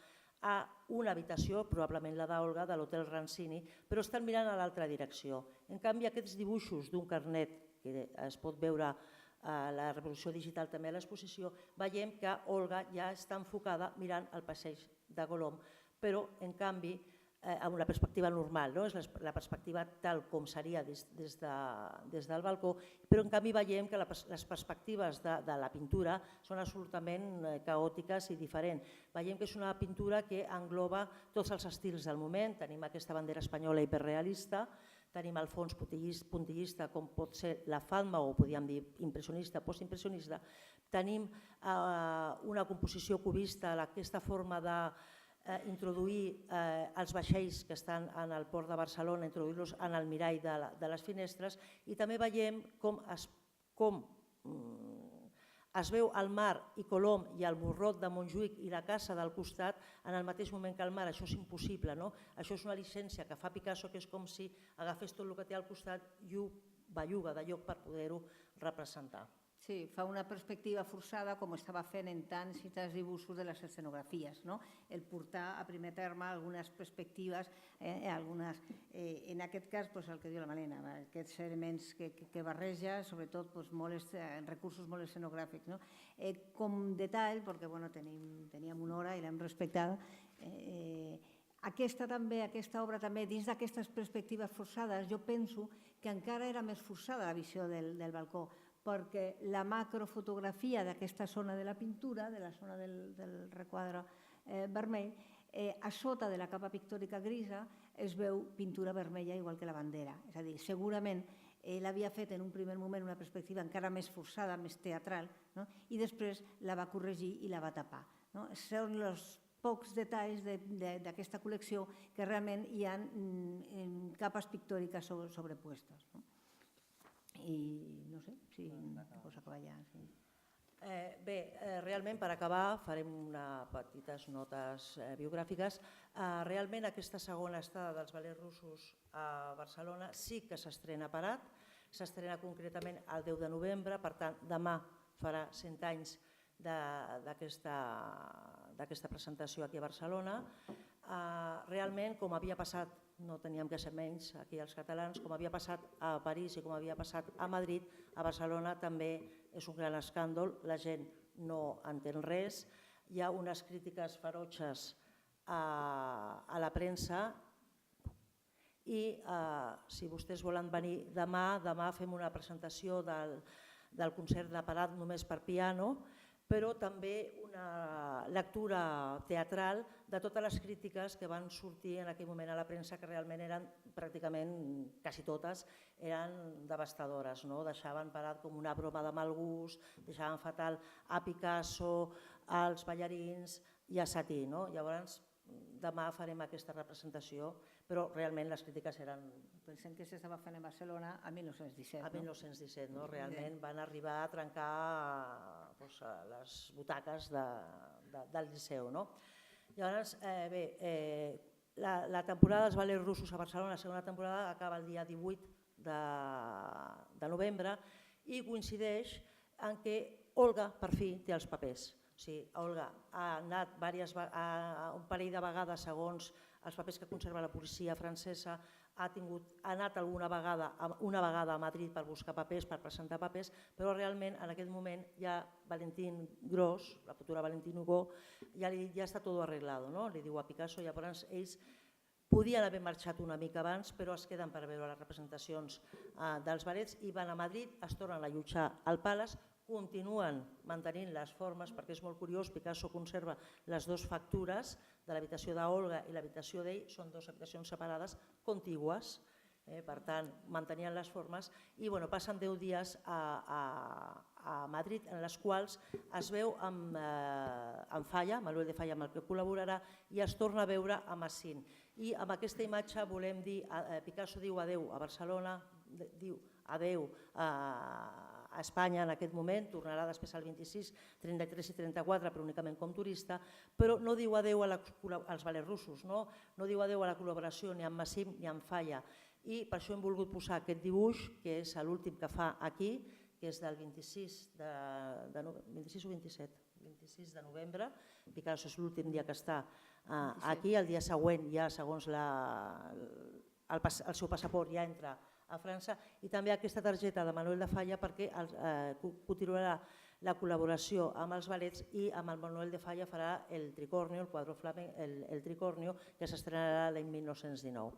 a una habitació, probablement la d'Olga, de l'Hotel Rancini, però estan mirant a l'altra direcció. En canvi, aquests dibuixos d'un carnet, que es pot veure a la reproducció digital també a l'exposició, veiem que Olga ja està enfocada mirant el passeig de Colom, però en canvi amb una perspectiva normal, és la perspectiva tal com seria des del balcó, però en canvi veiem que les perspectives de la pintura són absolutament caòtiques i diferents. Veiem que és una pintura que engloba tots els estils del moment, tenim aquesta bandera espanyola hiperrealista, tenim el fons puntillista com pot ser la Fatma o podríem dir impressionista, postimpressionista, tenim una composició cubista, aquesta forma d'introduir els vaixells que estan en el port de Barcelona, introduir-los en el mirall de les finestres i també veiem com es veu el mar i Colom i el Morrot de Montjuïc i la casa del costat en el mateix moment que el mar. Això és impossible, no? Això és una llicència que fa Picasso, que és com si agafés tot el que té al costat i ho belluga de lloc per poder-ho representar. Sí, fa una perspectiva forçada com estava fent en tants i tants dibuixos de les escenografies, el portar a primer terme algunes perspectives, en aquest cas el que diu la Malena, aquests elements que barreja, sobretot recursos molt escenogràfics. Com detall, perquè teníem una hora i l'hem respectat, aquesta obra també, dins d'aquestes perspectives forçades, jo penso que encara era més forçada la visió del balcó, perquè la macrofotografia d'aquesta zona de la pintura, de la zona del requadre vermell, a sota de la capa pictòrica grisa es veu pintura vermella igual que la bandera. És a dir, segurament ell havia fet en un primer moment una perspectiva encara més forçada, més teatral, i després la va corregir i la va tapar. Són els pocs detalls d'aquesta col·lecció que realment hi ha capes pictòriques sobrepuestes. I no sé si vols acabar ja. Bé, realment per acabar farem unes petites notes biogràfiques. Realment aquesta segona estada dels ballets russos a Barcelona sí que s'estrena parat, s'estrena concretament el 10 de novembre, per tant demà farà 100 anys d'aquesta presentació aquí a Barcelona. Realment, com havia passat, no teníem que ser menys aquí els catalans, com havia passat a París i com havia passat a Madrid, a Barcelona també és un gran escàndol, la gent no entén res, hi ha unes crítiques ferotges a la premsa i si vostès volen venir demà fem una presentació del concert de Parat només per piano, però també una lectura teatral de totes les crítiques que van sortir en aquell moment a la premsa, que realment eren pràcticament, quasi totes, eren devastadores. Deixaven Parat com una broma de mal gust, deixaven fatal a Picasso, als ballarins i a Satie. Llavors, demà farem aquesta representació, però realment les crítiques eren... Pensem que s'estava fent a Barcelona a 1917. A 1917, realment van arribar a trencar les butaques del Liceu. Llavors, bé, la temporada dels ballets russos a Barcelona, la segona temporada, acaba el dia 18 de novembre i coincideix en què Olga, per fi, té els papers. Olga ha anat un parell de vegades, segons els papers que conserva la policia francesa, ha anat una vegada a Madrid per buscar papers, per presentar papers, però realment en aquest moment ja Valentín Gros, la futura Valentín Hugo, ja està tot arreglat, li diu a Picasso. Llavors ells podien haver marxat una mica abans, però es queden per veure les representacions dels ballets i van a Madrid, es tornen a allotjar al Palace, continuen mantenint les formes, perquè és molt curiós, Picasso conserva les dues factures de l'habitació d'Olga i l'habitació d'ell, són dues habitacions separades, contigües, per tant, mantenien les formes, i passen 10 dies a Madrid, en les quals es veu amb Falla, Manuel de Falla, amb el que col·laborarà, i es torna a veure amb Assin. I amb aquesta imatge volem dir, Picasso diu adeu a Barcelona, diu adeu a Espanya en aquest moment, tornarà després al 26, 33 i 34, però únicament com turista, però no diu adeu als ballets russos, no diu adeu a la col·laboració ni amb Massim ni amb Falla. I per això hem volgut posar aquest dibuix, que és l'últim que fa aquí, que és del 26 o 27? 26 de novembre. Picasso és l'últim dia que està aquí, el dia següent ja, segons el seu passaport, ja entra a França, i també aquesta targeta de Manuel de Falla perquè continuarà la col·laboració amb els ballets i amb el Manuel de Falla farà el Tricornio, el quadro flamenc, el Tricornio, que s'estrenarà l'any 1919.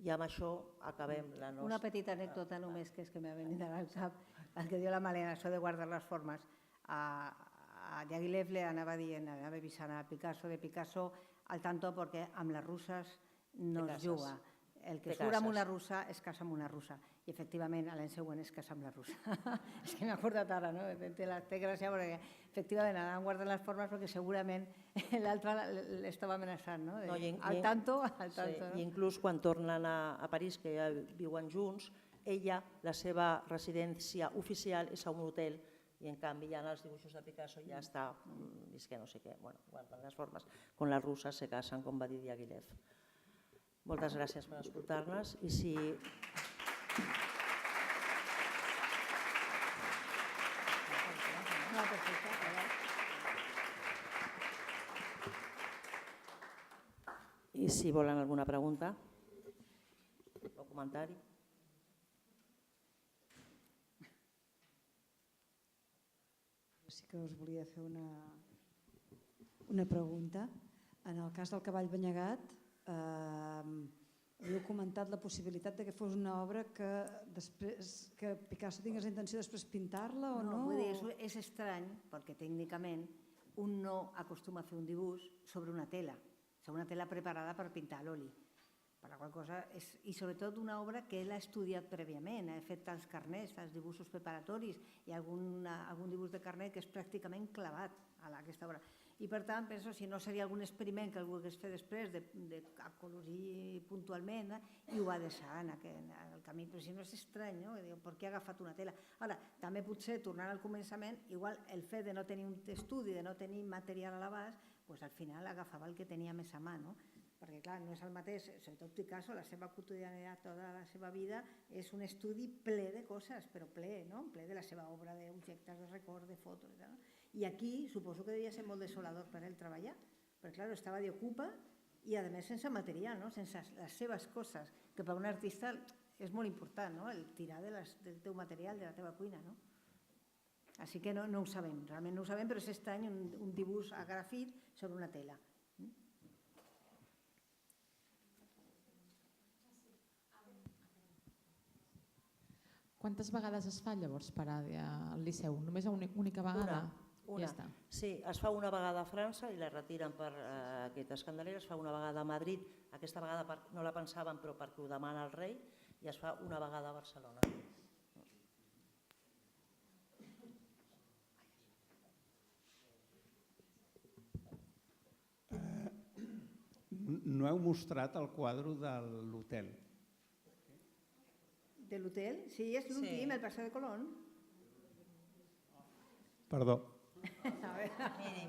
I amb això acabem la nostra... Una petita anècdota només, que és que m'ha venit al cap, el que diu la Malena, això de guardar les formes. A Diaghilev le anava dient, anava avisant a Picasso, de Picasso al tanto perquè amb les russes no es juga. El que surt amb una russa es casa amb una russa. I efectivament l'any següent es casa amb la russa. És que m'he acordat ara, no? Té gràcia perquè efectivament anaven guardant les formes perquè segurament l'altre l'estava amenaçant, no? Al tanto. I inclús quan tornen a París, que ja viuen junts, ella, la seva residència oficial és a un hotel i en canvi ja en els dibuixos de Picasso ja està, és que no sé què, guarden les formes. Con les russes se casen, com va dir Diaghilev. Moltes gràcies per escoltar-nos i si... I si volen alguna pregunta o comentari. Sí que us volia fer una pregunta. En el cas del Cavall Banyegat, heu comentat la possibilitat que fos una obra que Picasso tingués la intenció després pintar-la o no? No, vull dir, és estrany perquè tècnicament un no acostuma a fer un dibuix sobre una tela preparada per pintar a l'oli. Per la qual cosa, i sobretot una obra que ell ha estudiat prèviament, ha fet tants carnets, tants dibuixos preparatoris i algun dibuix de carnet que és pràcticament clavat a aquesta obra. I per tant, penso si no seria algun experiment que el volgués fer després d'acolorir puntualment i ho va deixar en el camí, però si no és estrany, no? Per què ha agafat una tela? Ara, també potser, tornant al començament, igual el fet de no tenir un estudi, de no tenir material a l'abast, doncs al final agafava el que tenia més a mà, no? Perquè clar, no és el mateix, sobretot Picasso, la seva quotidianitat, tota la seva vida és un estudi ple de coses, però ple, no? Ple de la seva obra, d'objectes, de records, de fotos, etc. I aquí suposo que devia ser molt desolador per ell treballar, perquè clar, estava d'ocupa i a més sense material, no? Sense les seves coses, que per un artista és molt important, no? El tirar del teu material, de la teva cuina, no? Així que no ho sabem, realment no ho sabem, però és estrany un dibuix a grafit sobre una tela. Quantes vegades es fa llavors paràdia al Liceu? Només una única vegada? Una. Ja està. Sí, es fa una vegada a França i la retiren per aquesta escandalera, es fa una vegada a Madrid, aquesta vegada no la pensaven però perquè ho demana el rei, i es fa una vegada a Barcelona. No heu mostrat el quadre de l'hotel. De l'hotel? Sí, és l'últim, el Paseo de Colón. Perdó.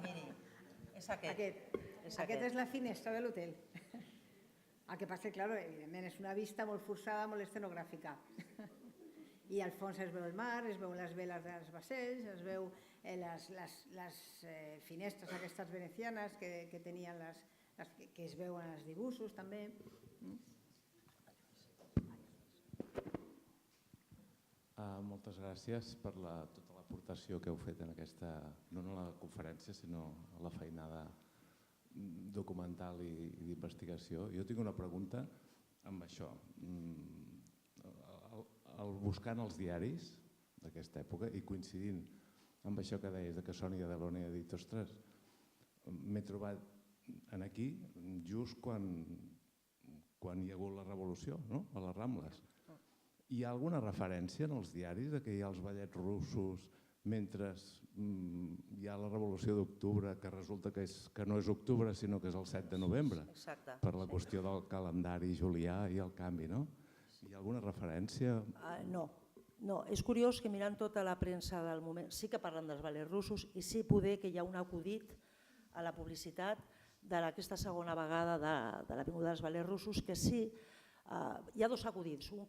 Miri, és aquest. Aquest és la finestra de l'hotel. El que passa, clar, evidentment, és una vista molt forçada, molt escenogràfica. I al fons es veu el mar, es veuen les veles dels vaixells, es veu les finestres aquestes venecianes que tenien que es veuen als dibuixos també. Moltes gràcies per tota l'aportació que heu fet en aquesta, no en la conferència, sinó a la feinada documental i d'investigació. Jo tinc una pregunta amb això. Buscant els diaris d'aquesta època i coincidint amb això que deies, que Sònia Deloni ha dit, ostres, m'he trobat aquí just quan hi ha hagut la revolució, a les Rambles. Hi ha alguna referència en els diaris que hi ha els ballets russos mentre hi ha la revolució d'octubre, que resulta que no és octubre sinó que és el 7 de novembre, per la qüestió del calendari julià i el canvi, no? Hi ha alguna referència? No, és curiós que mirant tota la premsa del moment sí que parlen dels ballets russos i sí poder que hi ha un acudit a la publicitat d'aquesta segona vegada de la vinguda dels ballets russos, que sí, hi ha dos acudits, un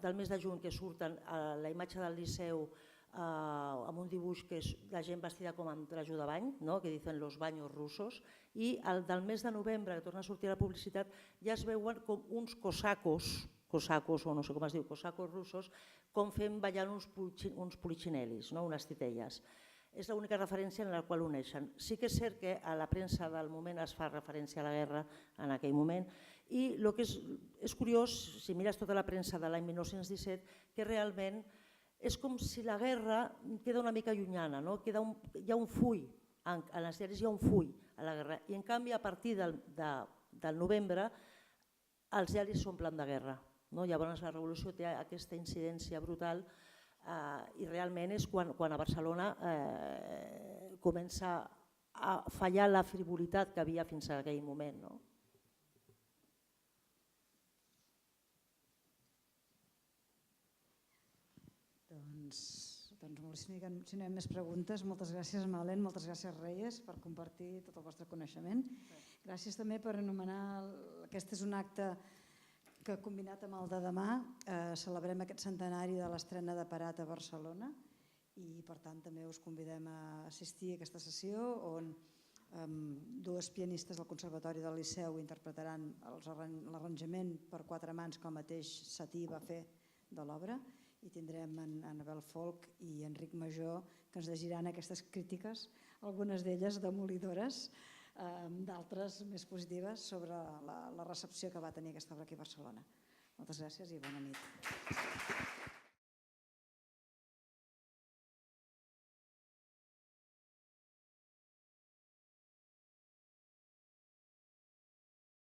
del mes de juny que surten a la imatge del Liceu amb un dibuix que és la gent vestida com amb trajo de bany, que diuen los baños russos, i el del mes de novembre, que torna a sortir a la publicitat, ja es veuen com uns cosacos, o no sé com es diu, cosacos russos, com fem ballant uns polichinelis, unes titelles. És l'única referència en la qual uneixen. Sí que és cert que a la premsa del moment es fa referència a la guerra en aquell moment i el que és curiós, si mires tota la premsa de l'any 1917, que realment és com si la guerra queda una mica llunyana, hi ha un full, en els diaris hi ha un full a la guerra i en canvi a partir del novembre els diaris s'omplen de guerra. Llavors la revolució té aquesta incidència brutal i realment és quan a Barcelona comença a fallar la frivolitat que havia fins a aquell moment. Doncs si no hi ha més preguntes, moltes gràcies Malen, moltes gràcies Reyes per compartir tot el vostre coneixement. Gràcies també per anomenar, aquest és un acte que combinat amb el de demà celebrem aquest centenari de l'estrena de Parat a Barcelona i per tant també us convidem a assistir a aquesta sessió on dues pianistes del Conservatori del Liceu interpretaran l'arranjament per 4 mans que el mateix Satie va fer de l'obra i tindrem en Anabel Folk i Enric Major que ens llegiran aquestes crítiques, algunes d'elles demolidores, d'altres més positives sobre la recepció que va tenir aquesta obra aquí a Barcelona. Moltes gràcies i bona nit.